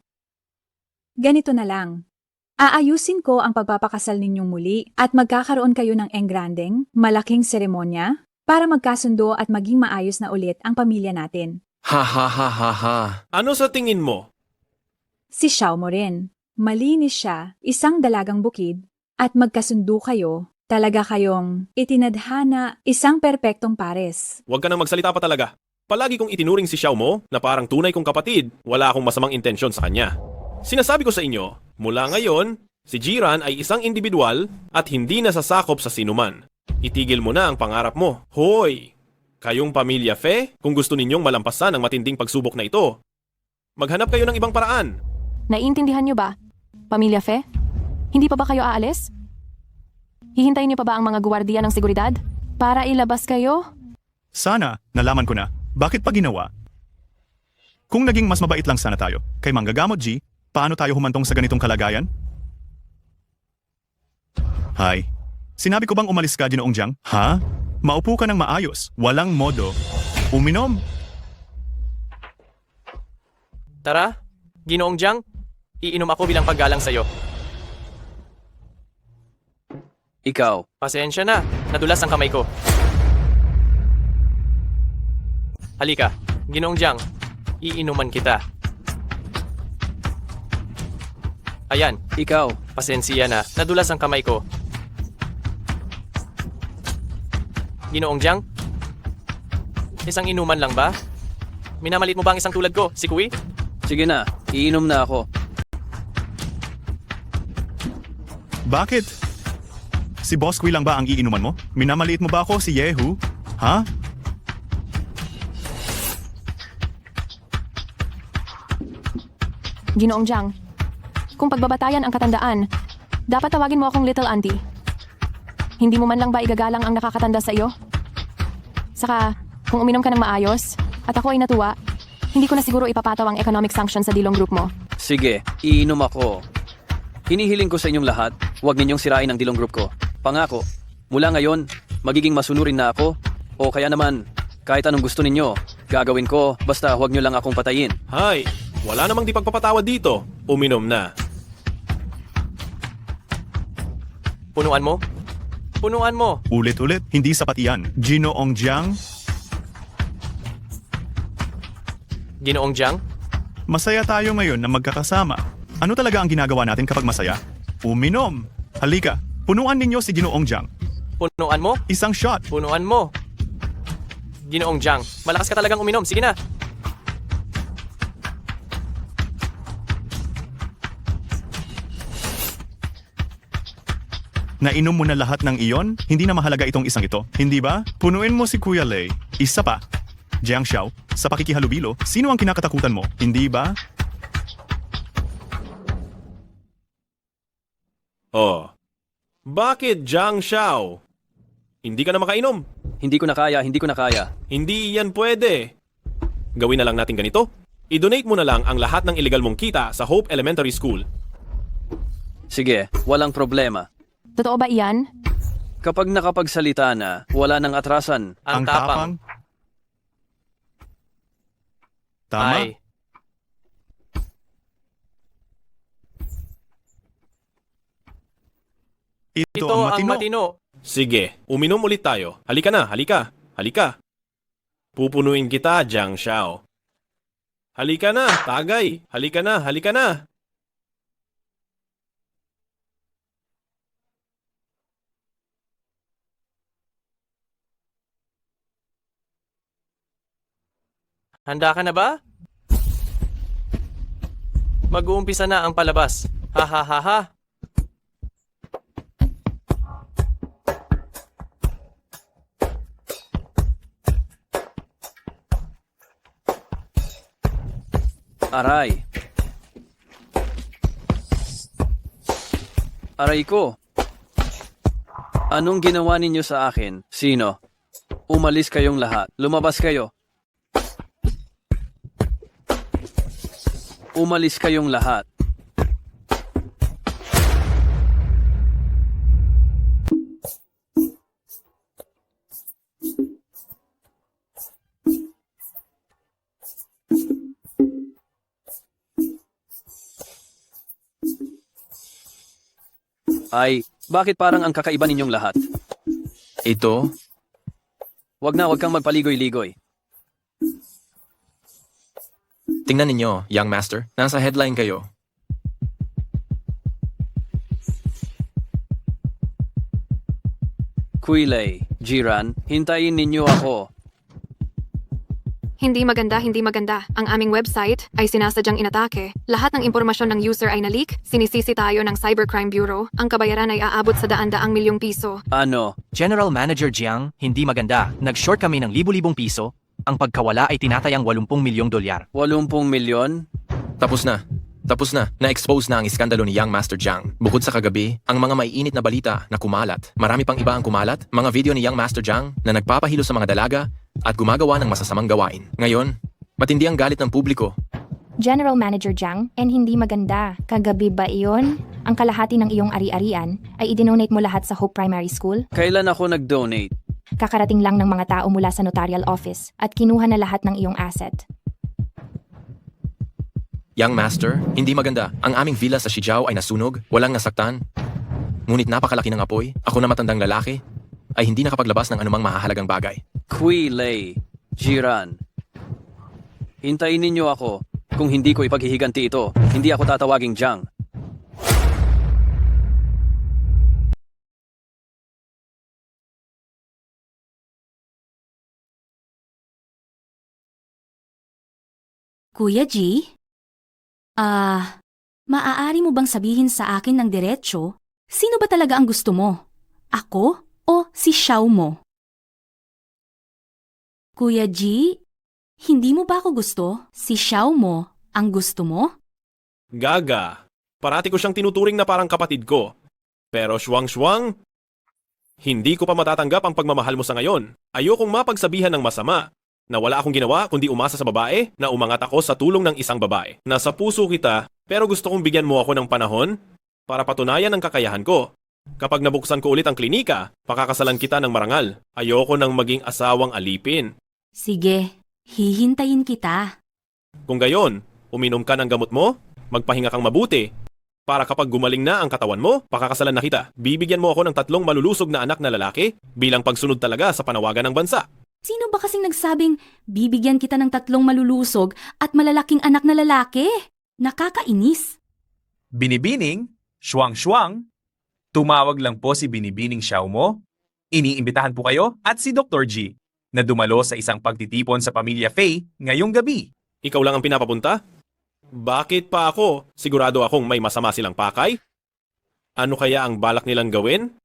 Ganito na lang. Aayusin ko ang pagpapakasal ninyong muli at magkakaroon kayo ng engrandeng, malaking seremonya para magkasundo at maging maayos na ulit ang pamilya natin. Ha ha ha ha ha. Ano sa tingin mo? Si Xiao mo rin. Malinis siya, isang dalagang bukid, at magkasundo kayo, talaga kayong itinadhana, isang perpektong pares. Huwag ka nang magsalita pa talaga. Palagi kong itinuring si Xiao mo na parang tunay kong kapatid. Wala akong masamang intensyon sa kanya. Sinasabi ko sa inyo, mula ngayon, si Jiran ay isang individual at hindi nasasakop sa sinuman. Itigil mo na ang pangarap mo. Hoy! Kayong pamilya Fe, kung gusto ninyong malampasan ang matinding pagsubok na ito, maghanap kayo ng ibang paraan. Naiintindihan niyo ba? Pamilya Fe? Hindi pa ba kayo aalis? Hihintayin niyo pa ba ang mga guwardiya ng seguridad? Para ilabas kayo? Sana, nalaman ko na. Bakit pa ginawa? Kung naging mas mabait lang sana tayo, kay Manggagamot G, paano tayo humantong sa ganitong kalagayan? Hay, sinabi ko bang umalis ka, Ginoong Jiang? Ha? Maupo ka ng maayos, walang modo. Uminom. Tara, Ginoong Jiang, iinom ako bilang paggalang sa'yo. Ikaw. Pasensya na, nadulas ang kamay ko. Halika, Ginoong Jiang, iinuman kita. Ayan, Ikaw, pasensya na. Nadulas ang kamay ko. Ginoong Jiang? Isang inuman lang ba? Minamalit mo ba ang isang tulad ko, si Kui? sige na, iinom na ako. Bakit? Si Boss Kui lang ba ang iinuman mo? Minamaliit mo ba ako si Yehu? Ha? Ginoong Jiang, kung pagbabatayan ang katandaan, dapat tawagin mo akong Little Auntie. Hindi mo man lang ba igagalang ang nakakatanda sa iyo? Saka, kung uminom ka ng maayos, at ako ay natuwa, hindi ko na siguro ipapataw ang economic sanction sa Dilong Group mo. Sige, iinom ako. Hinihiling ko sa inyong lahat, huwag ninyong sirain ang Dilong Group ko. Pangako, mula ngayon, magiging masunurin na ako. O kaya naman, kahit anong gusto ninyo, gagawin ko, basta huwag nyo lang akong patayin. Hay, wala namang di pagpapatawad dito. Uminom na. Punuan mo? Punuan mo. Ulit-ulit, hindi sapat iyan. Ginoong Jiang, Ginoong Jiang? masaya tayo ngayon na magkakasama. Ano talaga ang ginagawa natin kapag masaya? Uminom. Halika, punuan ninyo si Ginoong Jiang. Punuan mo? Isang shot. Punuan mo. Ginoong Jiang, malakas ka talagang uminom. Sige na. Nainom mo na lahat ng iyon? Hindi na mahalaga itong isang ito. Hindi ba? Punuin mo si Kuya Lei. Isa pa. Jiang Xiao, sa pakikihalubilo, sino ang kinakatakutan mo? Hindi ba? Oh. Bakit Jiang Xiao? Hindi ka na makainom. Hindi ko na kaya, hindi ko na kaya. Hindi yan pwede. Gawin na lang natin ganito. I-donate mo na lang ang lahat ng illegal mong kita sa Hope Elementary School. Sige, walang problema. Totoo ba iyan? Kapag nakapagsalita na, wala nang atrasan. Ang tapang. Tama? Ay, Ito, ito ang ang matino. matino. Sige, uminom ulit tayo. Halika na, halika. Halika. Pupunuin kita, Jiang Xiao. Halika na, tagay. Halika na, halika na. Handa ka na ba? Mag-uumpisa na ang palabas. Ha ha ha ha. Aray. Aray ko. Anong ginawa ninyo sa akin? Sino? Umalis kayong lahat. Lumabas kayo. Umalis kayong lahat. Ay, bakit parang ang kakaiba ninyong lahat? Ito, Wag kang magpaligoy-ligoy. tingnan ninyo, young master. Nasa headline kayo. Kuilay, Jiran, hintayin ninyo ako. Hindi maganda, hindi maganda. Ang aming website ay sinasadyang inatake. Lahat ng impormasyon ng user ay na-leak. Sinisisi tayo ng Cybercrime Bureau. Ang kabayaran ay aabot sa daan-daang milyong piso. Ano? General Manager Jiang, hindi maganda. Nag-short kami ng libu-libong piso. Ang pagkawala ay tinatayang 80 milyong dolyar. 80 milyon? Tapos na. Tapos na. Na-expose na ang iskandalo ni Young Master Jiang. Bukod sa kagabi, ang mga maiinit na balita na kumalat. Marami pang iba ang kumalat. Mga video ni Young Master Jiang na nagpapahilo sa mga dalaga at gumagawa ng masasamang gawain. Ngayon, matindi ang galit ng publiko. General Manager Jiang, and hindi maganda. Kagabi ba iyon? Ang kalahati ng iyong ari-arian ay idinonate mo lahat sa Hope Primary School? Kailan ako nag-donate? Kakarating lang ng mga tao mula sa notarial office at kinuha na lahat ng iyong asset. Young Master, hindi maganda. Ang aming villa sa Shijiao ay nasunog, walang nasaktan. Ngunit napakalaki ng apoy, ako na matandang lalaki, ay hindi nakapaglabas ng anumang mahahalagang bagay. Kuilay, Jiran. Hintayin ninyo ako. Kung hindi ko ipaghihiganti ito, hindi ako tatawaging Jiang. Kuya G? Maaari mo bang sabihin sa akin ng diretsyo, sino ba talaga ang gusto mo? Ako o si Xiao mo? Kuya G, hindi mo ba ako gusto? Si Xiao mo ang gusto mo? Gaga, parati ko siyang tinuturing na parang kapatid ko. Pero Shuang, hindi ko pa matatanggap ang pagmamahal mo sa ngayon. Ayokong mapagsabihan ng masama na wala akong ginawa kundi umasa sa babae na umangat ako sa tulong ng isang babae. Nasa puso kita, pero gusto kong bigyan mo ako ng panahon para patunayan ang kakayahan ko. Kapag nabuksan ko ulit ang klinika, pakakasalan kita ng marangal. Ayoko nang maging asawang alipin. Sige, hihintayin kita. Kung gayon, uminom ka ng gamot mo, magpahinga kang mabuti, para kapag gumaling na ang katawan mo, pakakasalan na kita. Bibigyan mo ako ng 3 malulusog na anak na lalaki bilang pagsunod talaga sa panawagan ng bansa. Sino ba kasing nagsabing bibigyan kita ng 3 malulusog at malalaking anak na lalaki? Nakakainis. Binibining, Shuang, tumawag lang po si Binibining Xiao mo. Iniimbitahan po kayo at si Dr. G na dumalo sa isang pagtitipon sa pamilya Fei ngayong gabi. Ikaw lang ang pinapapunta? Bakit pa ako? Sigurado akong may masama silang pakay? Ano kaya ang balak nilang gawin?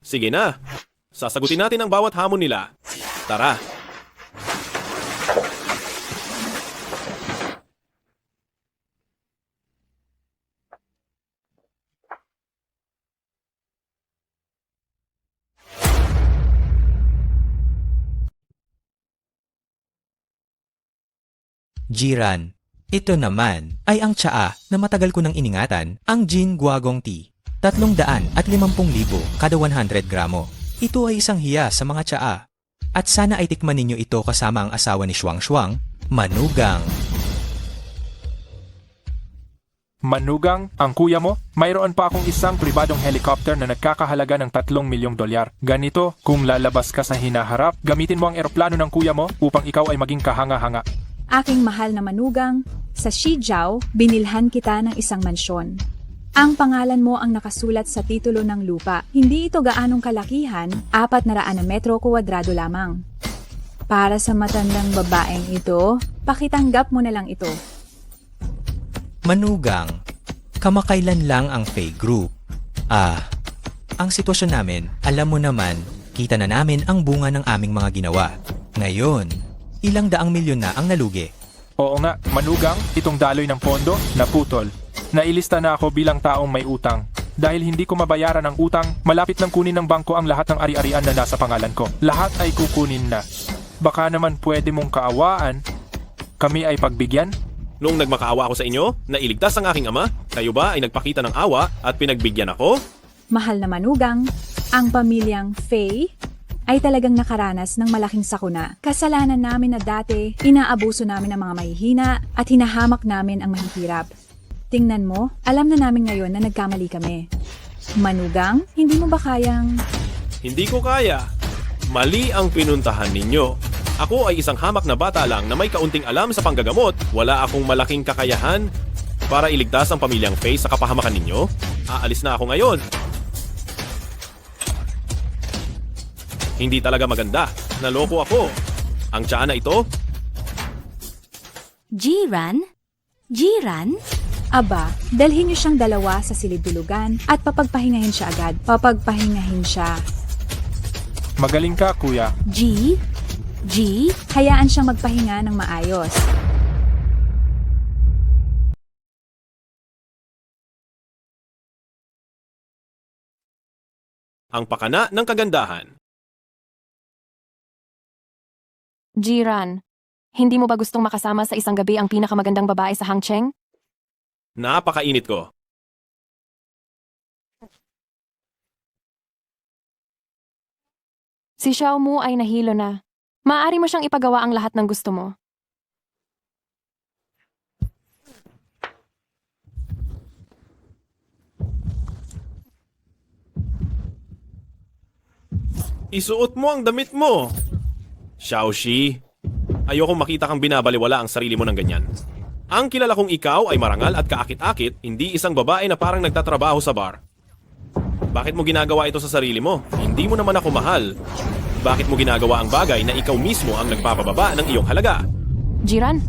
Sige na, sasagutin natin ang bawat hamon nila. Tara! Jiran, ito naman ay ang tsaa na matagal ko nang iningatan, ang Jin Guagong Tea. 350,000 kada 100 gramo. Ito ay isang hiya sa mga tsaa. At sana ay tikman ninyo ito kasama ang asawa ni Shuang, Manugang. Manugang, ang kuya mo, mayroon pa akong isang pribadong helicopter na nagkakahalaga ng $3 milyong. Ganito, kung lalabas ka sa hinaharap, gamitin mo ang eroplano ng kuya mo upang ikaw ay maging kahanga-hanga. Aking mahal na manugang, sa Shijiao, binilhan kita ng isang mansyon. Ang pangalan mo ang nakasulat sa titulo ng lupa. Hindi ito gaanong kalakihan, 400 na metro kuwadrado lamang. Para sa matandang babaeng ito, pakitanggap mo na lang ito. Manugang, kamakailan lang ang Fei Group. Ang sitwasyon namin, alam mo naman, kita na namin ang bunga ng aming mga ginawa. Ngayon, ilang daang milyon na ang nalugi. Oo nga, manugang, itong daloy ng pondo, naputol. Nailista na ako bilang taong may utang. Dahil hindi ko mabayaran ang utang, malapit nang kunin ng bangko ang lahat ng ari-arian na nasa pangalan ko. Lahat ay kukunin na. Baka naman pwede mong kaawaan. Kami ay pagbigyan? Noong nagmakaawa ako sa inyo, nailigtas ang aking ama, kayo ba ay nagpakita ng awa at pinagbigyan ako? Mahal na manugang, ang pamilyang Fei ay talagang nakaranas ng malaking sakuna. Kasalanan namin na dati, inaabuso namin ang mga mahihina at hinahamak namin ang mahihirap. Tingnan mo, alam na namin ngayon na nagkamali kami. Manugang, hindi mo ba kayang... Hindi ko kaya. Mali ang pinuntahan ninyo. Ako ay isang hamak na bata lang na may kaunting alam sa panggagamot. Wala akong malaking kakayahan para iligtas ang pamilyang Fei sa kapahamakan ninyo. Aalis na ako ngayon. Hindi talaga maganda. Naloko ako. Ang tsaa na ito? Jiran? Jiran? Aba, dalhin niyo siyang dalawa sa silid-dulugan at papagpahingahin siya agad. Papagpahingahin siya. Magaling ka, kuya. G? Hayaan siyang magpahinga ng maayos. Ang pakana ng kagandahan. Jiran, hindi mo ba gustong makasama sa isang gabi ang pinakamagandang babae sa Hangcheng? Napakainit ko. Si Xiao Mu ay nahilo na. Maaari mo siyang ipagawa ang lahat ng gusto mo. Isuot mo ang damit mo. Xiaoxi, Ayokong makita kang binabaliwala ang sarili mo ng ganyan. Ang kilala kong ikaw ay marangal at kaakit-akit, hindi isang babae na parang nagtatrabaho sa bar. Bakit mo ginagawa ito sa sarili mo? Hindi mo naman ako mahal. Bakit mo ginagawa ang bagay na ikaw mismo ang nagpapababa ng iyong halaga? Jiran?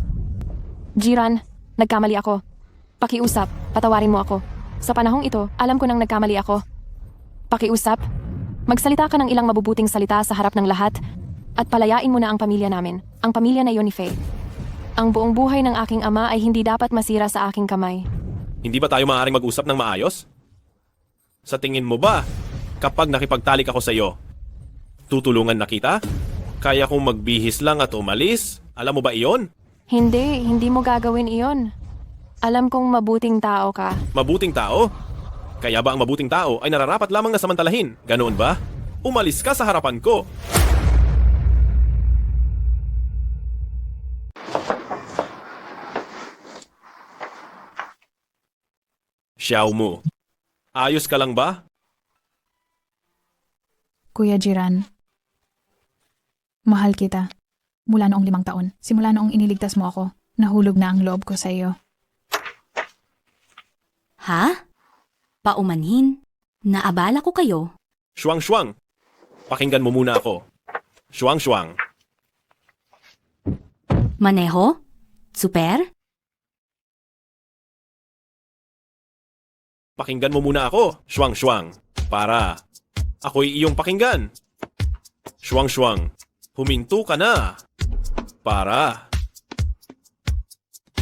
Jiran, nagkamali ako. Pakiusap, patawarin mo ako. Sa panahong ito, alam ko nang nagkamali ako. Pakiusap, magsalita ka ng ilang mabubuting salita sa harap ng lahat at palayain mo na ang pamilya namin, ang pamilya na iyon ni Faye. Ang buong buhay ng aking ama ay hindi dapat masira sa aking kamay. Hindi ba tayo maaaring mag-usap ng maayos? Sa tingin mo ba, kapag nakipagtalik ako sa iyo, tutulungan na kita? Kaya kong magbihis lang at umalis? Alam mo ba iyon? Hindi mo gagawin iyon. Alam kong mabuting tao ka. Mabuting tao? Kaya ba ang mabuting tao ay nararapat lamang na samantalahin? Ganoon ba? Umalis ka sa harapan ko! Xiao Mu, ayos ka lang ba? Kuya Jiran, mahal kita. Mula noong 5 taon, simula noong iniligtas mo ako, nahulog na ang loob ko sa iyo. Ha? Paumanhin? Naabala ko kayo? Shuang, pakinggan mo muna ako. Shuang. Maneho? Super? Pakinggan mo muna ako, Shuang, para ako'y iyong pakinggan. Shuang, huminto ka na. Para.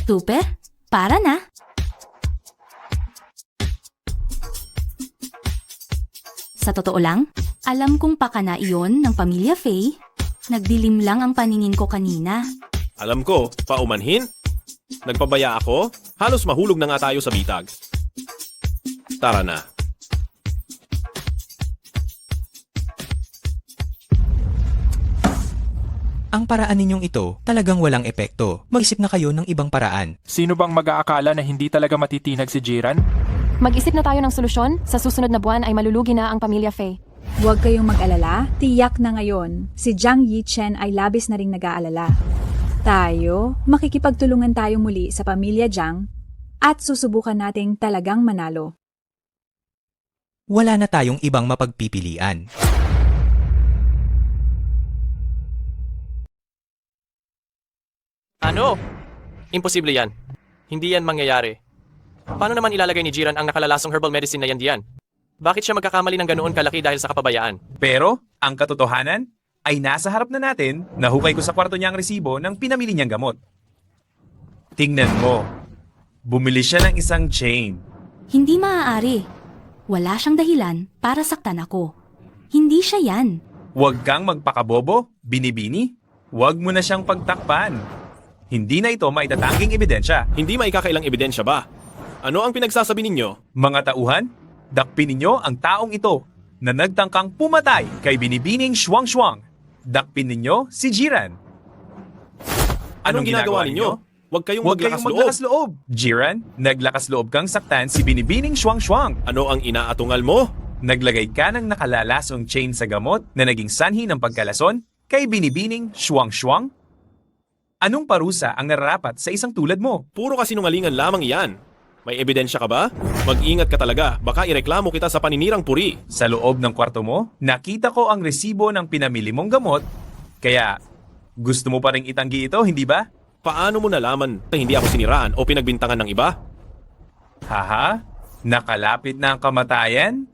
Super? Para na? Sa totoo lang, alam kong pakana iyon ng pamilya Faye. Nagdilim lang ang paningin ko kanina. Alam ko, paumanhin? Nagpabaya ako? Halos mahulog na nga tayo sa bitag. Tara na. Ang paraan ninyong ito talagang walang epekto. Mag-isip na kayo ng ibang paraan. Sino bang mag-aakala na hindi talaga matitinag si Jiran? Mag-isip na tayo ng solusyon. Sa susunod na buwan ay malulugi na ang pamilya Faye. Huwag kayong mag-alala, tiyak na ngayon, si Jiang Yichen ay labis na ring nag-aalala. Tayo, makikipagtulungan tayo muli sa pamilya Jiang at susubukan nating talagang manalo. Wala na tayong ibang mapagpipilian. Ano? Imposible yan. Hindi yan mangyayari. Paano naman ilalagay ni Jiran ang nakalalasong herbal medicine na yan diyan? Bakit siya magkakamali ng ganoon kalaki dahil sa kapabayaan? Pero, ang katotohanan ay nasa harap na natin. Nahukay ko sa kwarto niya ang resibo ng pinamili niyang gamot. Tingnan mo. Bumili siya ng isang chain. Hindi maaari. Wala siyang dahilan para saktan ako. Hindi siya yan. Huwag kang magpakabobo, binibini. Huwag mo na siyang pagtakpan. Hindi na ito maitatangking ebidensya. Hindi maikakailang ebidensya ba? Ano ang pinagsasabi ninyo? Mga tauhan, dakpin ninyo ang taong ito na nagtangkang pumatay kay binibining Shuang. Dakpin ninyo si Jiran. Anong ginagawa ninyo? Huwag kayong Huwag kayong maglakas loob. Jiran, naglakas loob kang saktan si binibining Shuang. Ano ang inaatungal mo? Naglagay ka ng nakalalasong chain sa gamot na naging sanhi ng pagkalason kay binibining Shuang. Anong parusa ang nararapat sa isang tulad mo? Puro kasinungalingan lamang iyan. May ebidensya ka ba? Mag-ingat ka talaga, baka ireklamo kita sa paninirang puri. Sa loob ng kwarto mo, nakita ko ang resibo ng pinamili mong gamot, kaya gusto mo pa ring itanggi ito, hindi ba? Paano mo nalaman na hindi ako siniraan o pinagbintangan ng iba? Haha, nakalapit na ang kamatayan?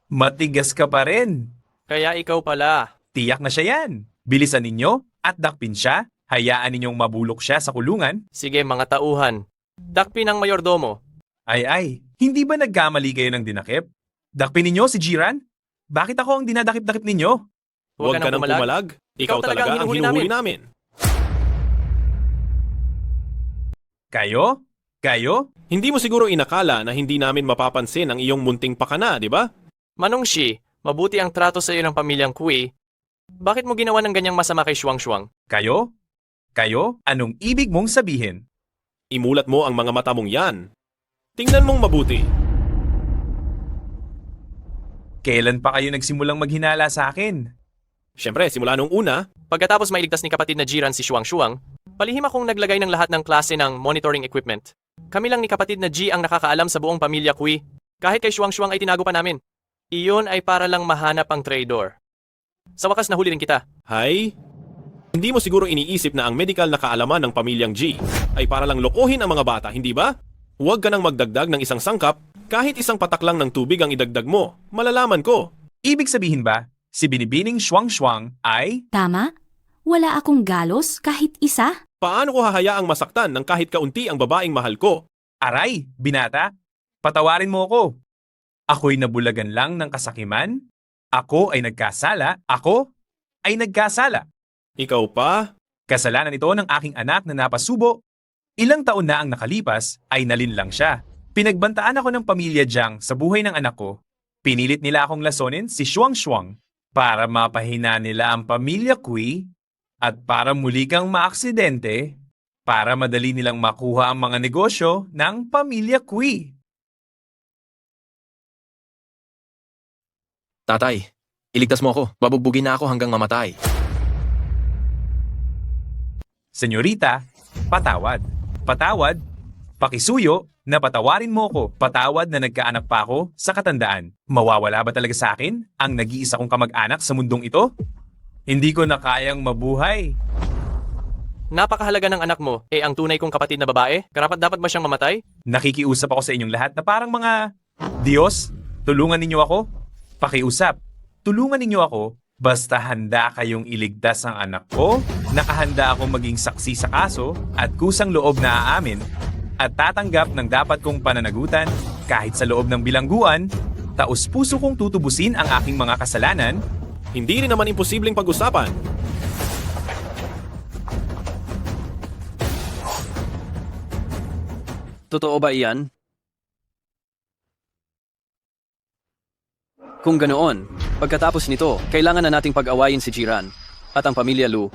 Matigas ka pa rin. Kaya ikaw pala. Tiyak na siya yan. Bilisan ninyo at dakpin siya. Hayaan ninyong mabulok siya sa kulungan. Sige mga tauhan. Dakpin ang mayordomo. Ay, hindi ba nagkamali kayo ng dinakip? Dakpin ninyo si Jiran? Bakit ako ang dinadakip-dakip ninyo? Huwag ka nang pumalag. Ikaw talaga ang hinuhuli namin. Kayo? Hindi mo siguro inakala na hindi namin mapapansin ang iyong munting pakana, di ba? Manong Shi, mabuti ang trato sa iyo ng pamilyang Kui. Bakit mo ginawa ng ganyang masama kay Shuang? Kayo? Anong ibig mong sabihin? Imulat mo ang mga mata mong yan. Tingnan mong mabuti. Kailan pa kayo nagsimulang maghinala sa akin? Siyempre, simula nung una, Pagkatapos mailigtas ni kapatid na Jiran si Shuang Shuang, palihim akong naglagay ng lahat ng klase ng monitoring equipment. Kami lang ni kapatid na Ji ang nakakaalam sa buong pamilya Kui. Kahit kay Shuang Shuang ay tinago pa namin. Iyon ay para lang mahanap ang traitor. Sa wakas nahuli rin kita. Hay, hindi mo siguro iniisip na ang medical na kaalaman ng pamilyang G ay para lang lokohin ang mga bata, hindi ba? Huwag ka nang magdagdag ng isang sangkap, kahit isang patak lang ng tubig ang idagdag mo. Malalaman ko. Ibig sabihin ba, si Binibining Shuang Shuang ay... Tama? Wala akong galos kahit isa? Paano ko hahayaang masaktan ng kahit kaunti ang babaeng mahal ko? Aray, binata, patawarin mo ako. Ako'y nabulagan lang ng kasakiman. Ako ay nagkasala. Ako ay nagkasala. Ikaw pa? Kasalanan ito ng aking anak na napasubo. Ilang taon na ang nakalipas ay nalinlang siya. Pinagbantaan ako ng pamilya Jiang sa buhay ng anak ko. Pinilit nila akong lasonin si Shuang Shuang para mapahina nila ang pamilya Kui at para muli kang maaksidente para madali nilang makuha ang mga negosyo ng pamilya Kui. Tatay, iligtas mo ako. Babugbugin na ako hanggang mamatay. Senyorita, patawad. Patawad, pakisuyo na patawarin mo ko. Patawad na nagkaanak pa ako sa katandaan. Mawawala ba talaga sa akin ang nag-iisa kong kamag-anak sa mundong ito? Hindi ko na kayang mabuhay. Napakahalaga ng anak mo, ang tunay kong kapatid na babae? Karapat dapat ba siyang mamatay? Nakikiusap ako sa inyong lahat na parang mga Diyos, tulungan ninyo ako. Pakiusap, tulungan ninyo ako. Basta handa kayong iligtas ang anak ko, nakahanda akong maging saksi sa kaso at kusang loob na aamin at tatanggap ng dapat kong pananagutan kahit sa loob ng bilangguan, taos-puso kong tutubusin ang aking mga kasalanan. Hindi rin naman imposibleng pag-usapan. Totoo ba iyan? Kung ganoon, pagkatapos nito, kailangan na nating pag-awayin si Jiran at ang pamilya Lu.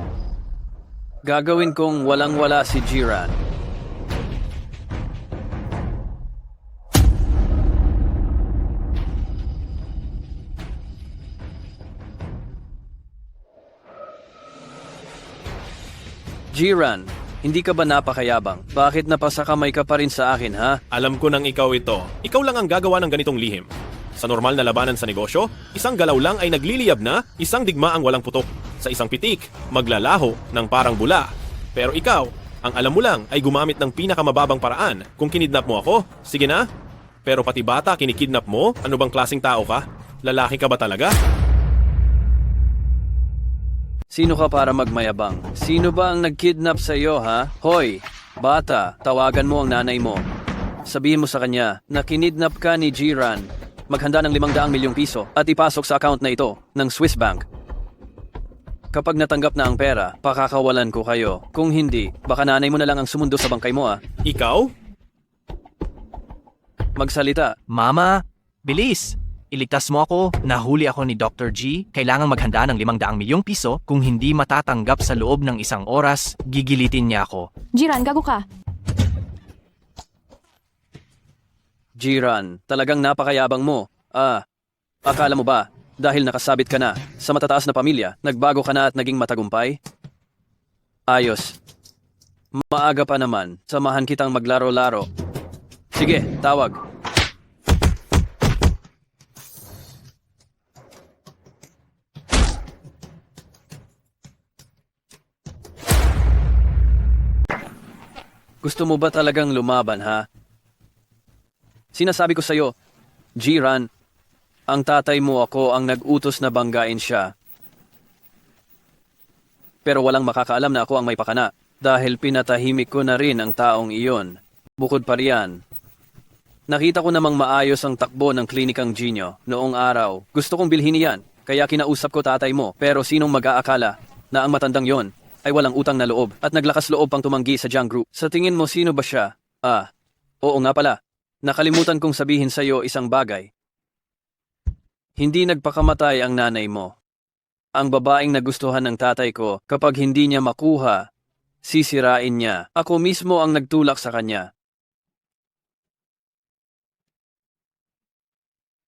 Gagawin kong walang-wala si Jiran. Jiran, hindi ka ba napakayabang? Bakit napasakamay ka pa rin sa akin, ha? Alam ko nang ikaw ito. Ikaw lang ang gagawa ng ganitong lihim. Sa normal na labanan sa negosyo, isang galaw lang ay nagliliyab na, isang digma ang walang putok. Sa isang pitik, maglalaho ng parang bula. Pero ikaw, ang alam mo lang ay gumamit ng pinakamababang paraan. Kung kinidnap mo ako, sige na. Pero pati bata kinikidnap mo, ano bang klaseng tao ka? Lalaki ka ba talaga? Sino ka para magmayabang? Sino ba ang nagkidnap sa iyo, ha? Hoy, bata, tawagan mo ang nanay mo. Sabihin mo sa kanya na kinidnap ka ni Jiran. Maghanda ng 500 milyong piso at ipasok sa account na ito ng Swiss Bank. Kapag natanggap na ang pera, pakakawalan ko kayo. Kung hindi, baka nanay mo na lang ang sumundo sa bangkay mo, Ikaw? Magsalita. Mama, bilis! Iligtas mo ako. Nahuli ako ni Dr. G. Kailangang maghanda ng 500 milyong piso. Kung hindi matatanggap sa loob ng 1 oras, gigilitin niya ako. Jiran, gago ka. Jiran, talagang napakayabang mo. Akala mo ba, dahil nakasabit ka na sa matataas na pamilya, nagbago ka na at naging matagumpay? Ayos. Maaga pa naman, samahan kitang maglaro-laro. Sige, tawag. Gusto mo ba talagang lumaban, ha? Sinasabi ko sa'yo, Jiran, ang tatay mo ako ang nag-utos na banggain siya. Pero walang makakaalam na ako ang may pakana dahil pinatahimik ko na rin ang taong iyon. Bukod pa riyan, nakita ko namang maayos ang takbo ng klinikang Genio noong araw. Gusto kong bilhin iyan, kaya kinausap ko tatay mo. Pero sinong mag-aakala na ang matandang yon ay walang utang na loob at naglakas loob pang tumanggi sa Jiang Group. Sa tingin mo sino ba siya? Oo nga pala. Nakalimutan kong sabihin sa iyo isang bagay. Hindi nagpakamatay ang nanay mo. Ang babaeng nagustuhan ng tatay ko, kapag hindi niya makuha, sisirain niya. Ako mismo ang nagtulak sa kanya.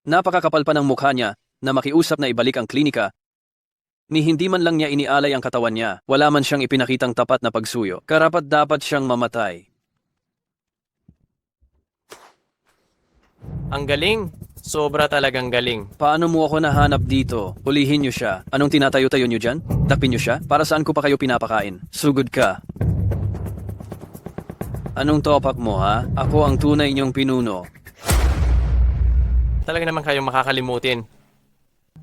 Napakakapal pa ng mukha niya na makiusap na ibalik ang klinika Ni hindi man lang niya inialay ang katawan niya. Wala man siyang ipinakitang tapat na pagsuyo. Karapat-dapat siyang mamatay. Ang galing. Sobra talagang galing. Paano mo ako nahanap dito? Hulihin niyo siya. Anong tinatayo-tayo niyo dyan? Dakpin niyo siya? Para saan ko pa kayo pinapakain? Sugod ka. Anong topak mo, ha? Ako ang tunay niyong pinuno. Talaga naman kayong makakalimutin.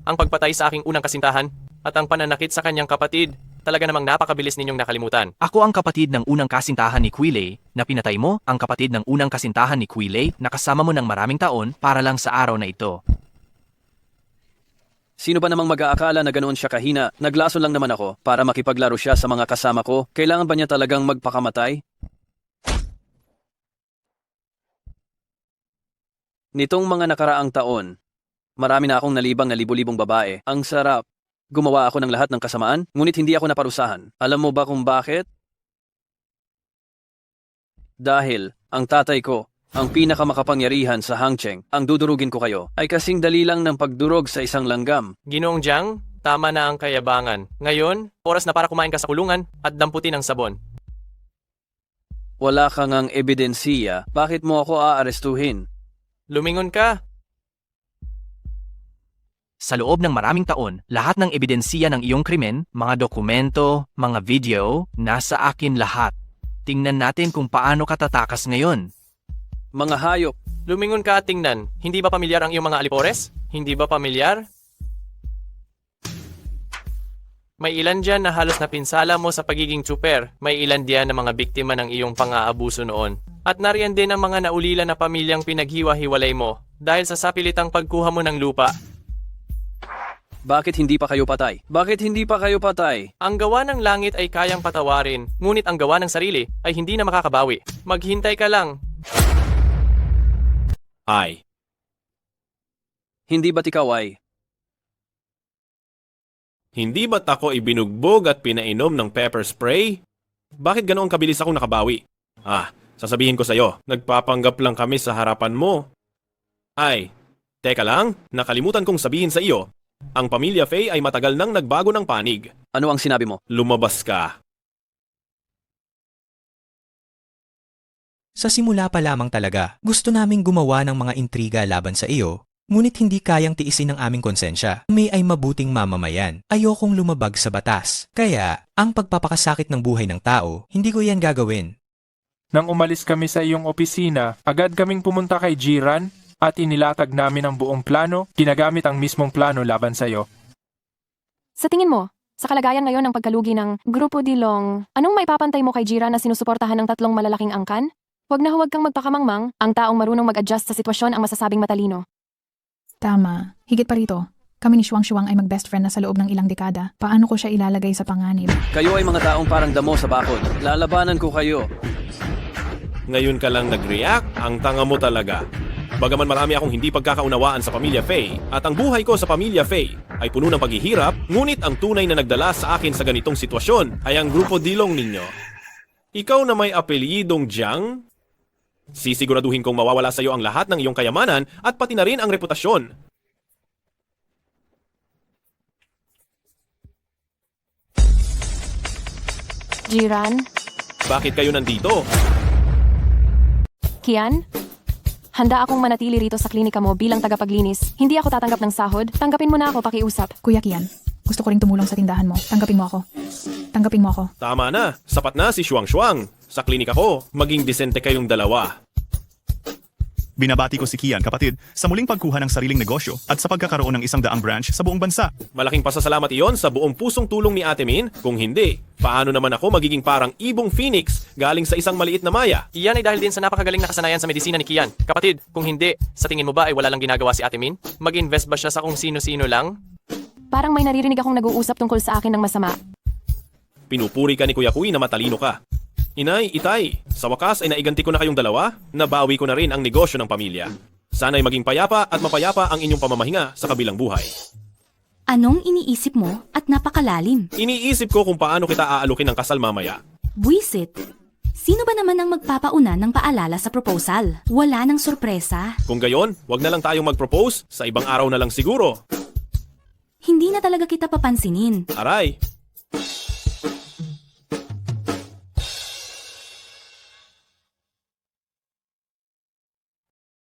Ang pagpatay sa aking unang kasintahan at ang pananakit sa kanyang kapatid. Talaga namang napakabilis ninyong nakalimutan. Ako ang kapatid ng unang kasintahan ni Quilay na pinatay mo, ang kapatid ng unang kasintahan ni Quilay na kasama mo ng maraming taon para lang sa araw na ito. Sino ba namang mag-aakala na ganoon siya kahina? Naglason lang naman ako para makipaglaro siya sa mga kasama ko. Kailangan ba niya talagang magpakamatay? Nitong mga nakaraang taon, marami na akong nalibang na libo-libong babae. Ang sarap. Gumawa ako ng lahat ng kasamaan, ngunit hindi ako naparusahan. Alam mo ba kung bakit? Dahil ang tatay ko, ang pinakamakapangyarihan sa Hangcheng, ang dudurugin ko kayo, ay kasing dali lang ng pagdurog sa isang langgam. Ginoong Jiang, tama na ang kayabangan. Ngayon, oras na para kumain ka sa kulungan at damputin ang sabon. Wala kang ang ebidensiya, bakit mo ako aarestuhin? Lumingon ka. Sa loob ng maraming taon, lahat ng ebidensiya ng iyong krimen, mga dokumento, mga video, nasa akin lahat. Tingnan natin kung paano ka tatakas ngayon. Mga hayop. Lumingon ka at tingnan. Hindi ba pamilyar ang iyong mga alipores? Hindi ba pamilyar? May ilan dyan na halos napinsala mo sa pagiging tsuper. May ilan diyan na mga biktima ng iyong pang-aabuso noon. At nariyan din ang mga naulila na pamilyang pinaghiwa-hiwalay mo dahil sa sapilitang pagkuha mo ng lupa. Bakit hindi pa kayo patay? Bakit hindi pa kayo patay? Ang gawa ng langit ay kayang patawarin, ngunit ang gawa ng sarili ay hindi na makakabawi. Maghintay ka lang. Ay. Hindi ba't ikaw ay? Hindi ba't ako ibinugbog at pinainom ng pepper spray? Bakit ganoong kabilis akong nakabawi? Sasabihin ko sa'yo, nagpapanggap lang kami sa harapan mo. Ay, teka lang, nakalimutan kong sabihin sa iyo. Ang pamilya Fay ay matagal nang nagbago ng panig. Ano ang sinabi mo? Lumabas ka. Sa simula pa lamang talaga, gusto naming gumawa ng mga intriga laban sa iyo, ngunit hindi kayang tiisin ng aming konsensya. May ay mabuting mamamayan. Ayokong lumabag sa batas. Kaya, ang pagpapakasakit ng buhay ng tao, hindi ko yan gagawin. Nang umalis kami sa iyong opisina, agad kaming pumunta kay Jiran at inilatag namin ang buong plano, ginagamit ang mismong plano laban sa iyo. Sa tingin mo, sa kalagayan ngayon ng pagkalugi ng Grupo Dilong, anong maipapantay mo kay Jiran na sinusuportahan ng 3 malalaking angkan? Huwag na huwag kang magpakamangmang, ang taong marunong mag-adjust sa sitwasyon ang masasabing matalino. Tama. Higit pa rito, kami ni Shuang ang mag-best friend na sa loob ng ilang dekada. Paano ko siya ilalagay sa panganib? Kayo ay mga taong parang damo sa bakod. Lalabanan ko kayo. Ngayon ka lang nag-react, ang tanga mo talaga. Bagaman marami akong hindi pagkakaunawaan sa pamilya Fay at ang buhay ko sa pamilya Fay ay puno ng paghihirap, ngunit ang tunay na nagdala sa akin sa ganitong sitwasyon ay ang Grupo Dilong ninyo. Ikaw na may apelyidong Jiang? Sisiguraduhin kong mawawala sa iyo ang lahat ng iyong kayamanan at pati na rin ang reputasyon. Jiran? Bakit kayo nandito? Kian? Handa akong manatili rito sa klinika mo bilang tagapaglinis. Hindi ako tatanggap ng sahod. Tanggapin mo na ako, pakiusap. Kuya Kian, gusto ko ring tumulong sa tindahan mo. Tanggapin mo ako. Tanggapin mo ako. Tama na, sapat na si Shuang. Sa klinika ko, maging disente kayong dalawa. Binabati ko si Kian, kapatid, sa muling pagkuha ng sariling negosyo at sa pagkakaroon ng 100 branch sa buong bansa. Malaking pasasalamat iyon sa buong pusong tulong ni Ate Min. Kung hindi, paano naman ako magiging parang ibong phoenix galing sa isang maliit na maya? Iyan ay dahil din sa napakagaling na kasanayan sa medisina ni Kian. Kapatid, kung hindi, sa tingin mo ba ay wala lang ginagawa si Ate Min? Mag-invest ba siya sa kung sino-sino lang? Parang may naririnig akong nag-uusap tungkol sa akin ng masama. Pinupuri ka ni Kuya Kui na matalino ka. Inay, Itay, sa wakas ay naiganti ko na kayong dalawa, nabawi ko na rin ang negosyo ng pamilya. Sana'y maging payapa at mapayapa ang inyong pamamahinga sa kabilang buhay. Anong iniisip mo at napakalalim? Iniisip ko kung paano kita aalukin ng kasal mamaya. Buisit. Sino ba naman ang magpapauna ng paalala sa proposal? Wala nang sorpresa. Kung gayon, wag na lang tayong mag-propose, sa ibang araw na lang siguro. Hindi na talaga kita papansinin. Aray,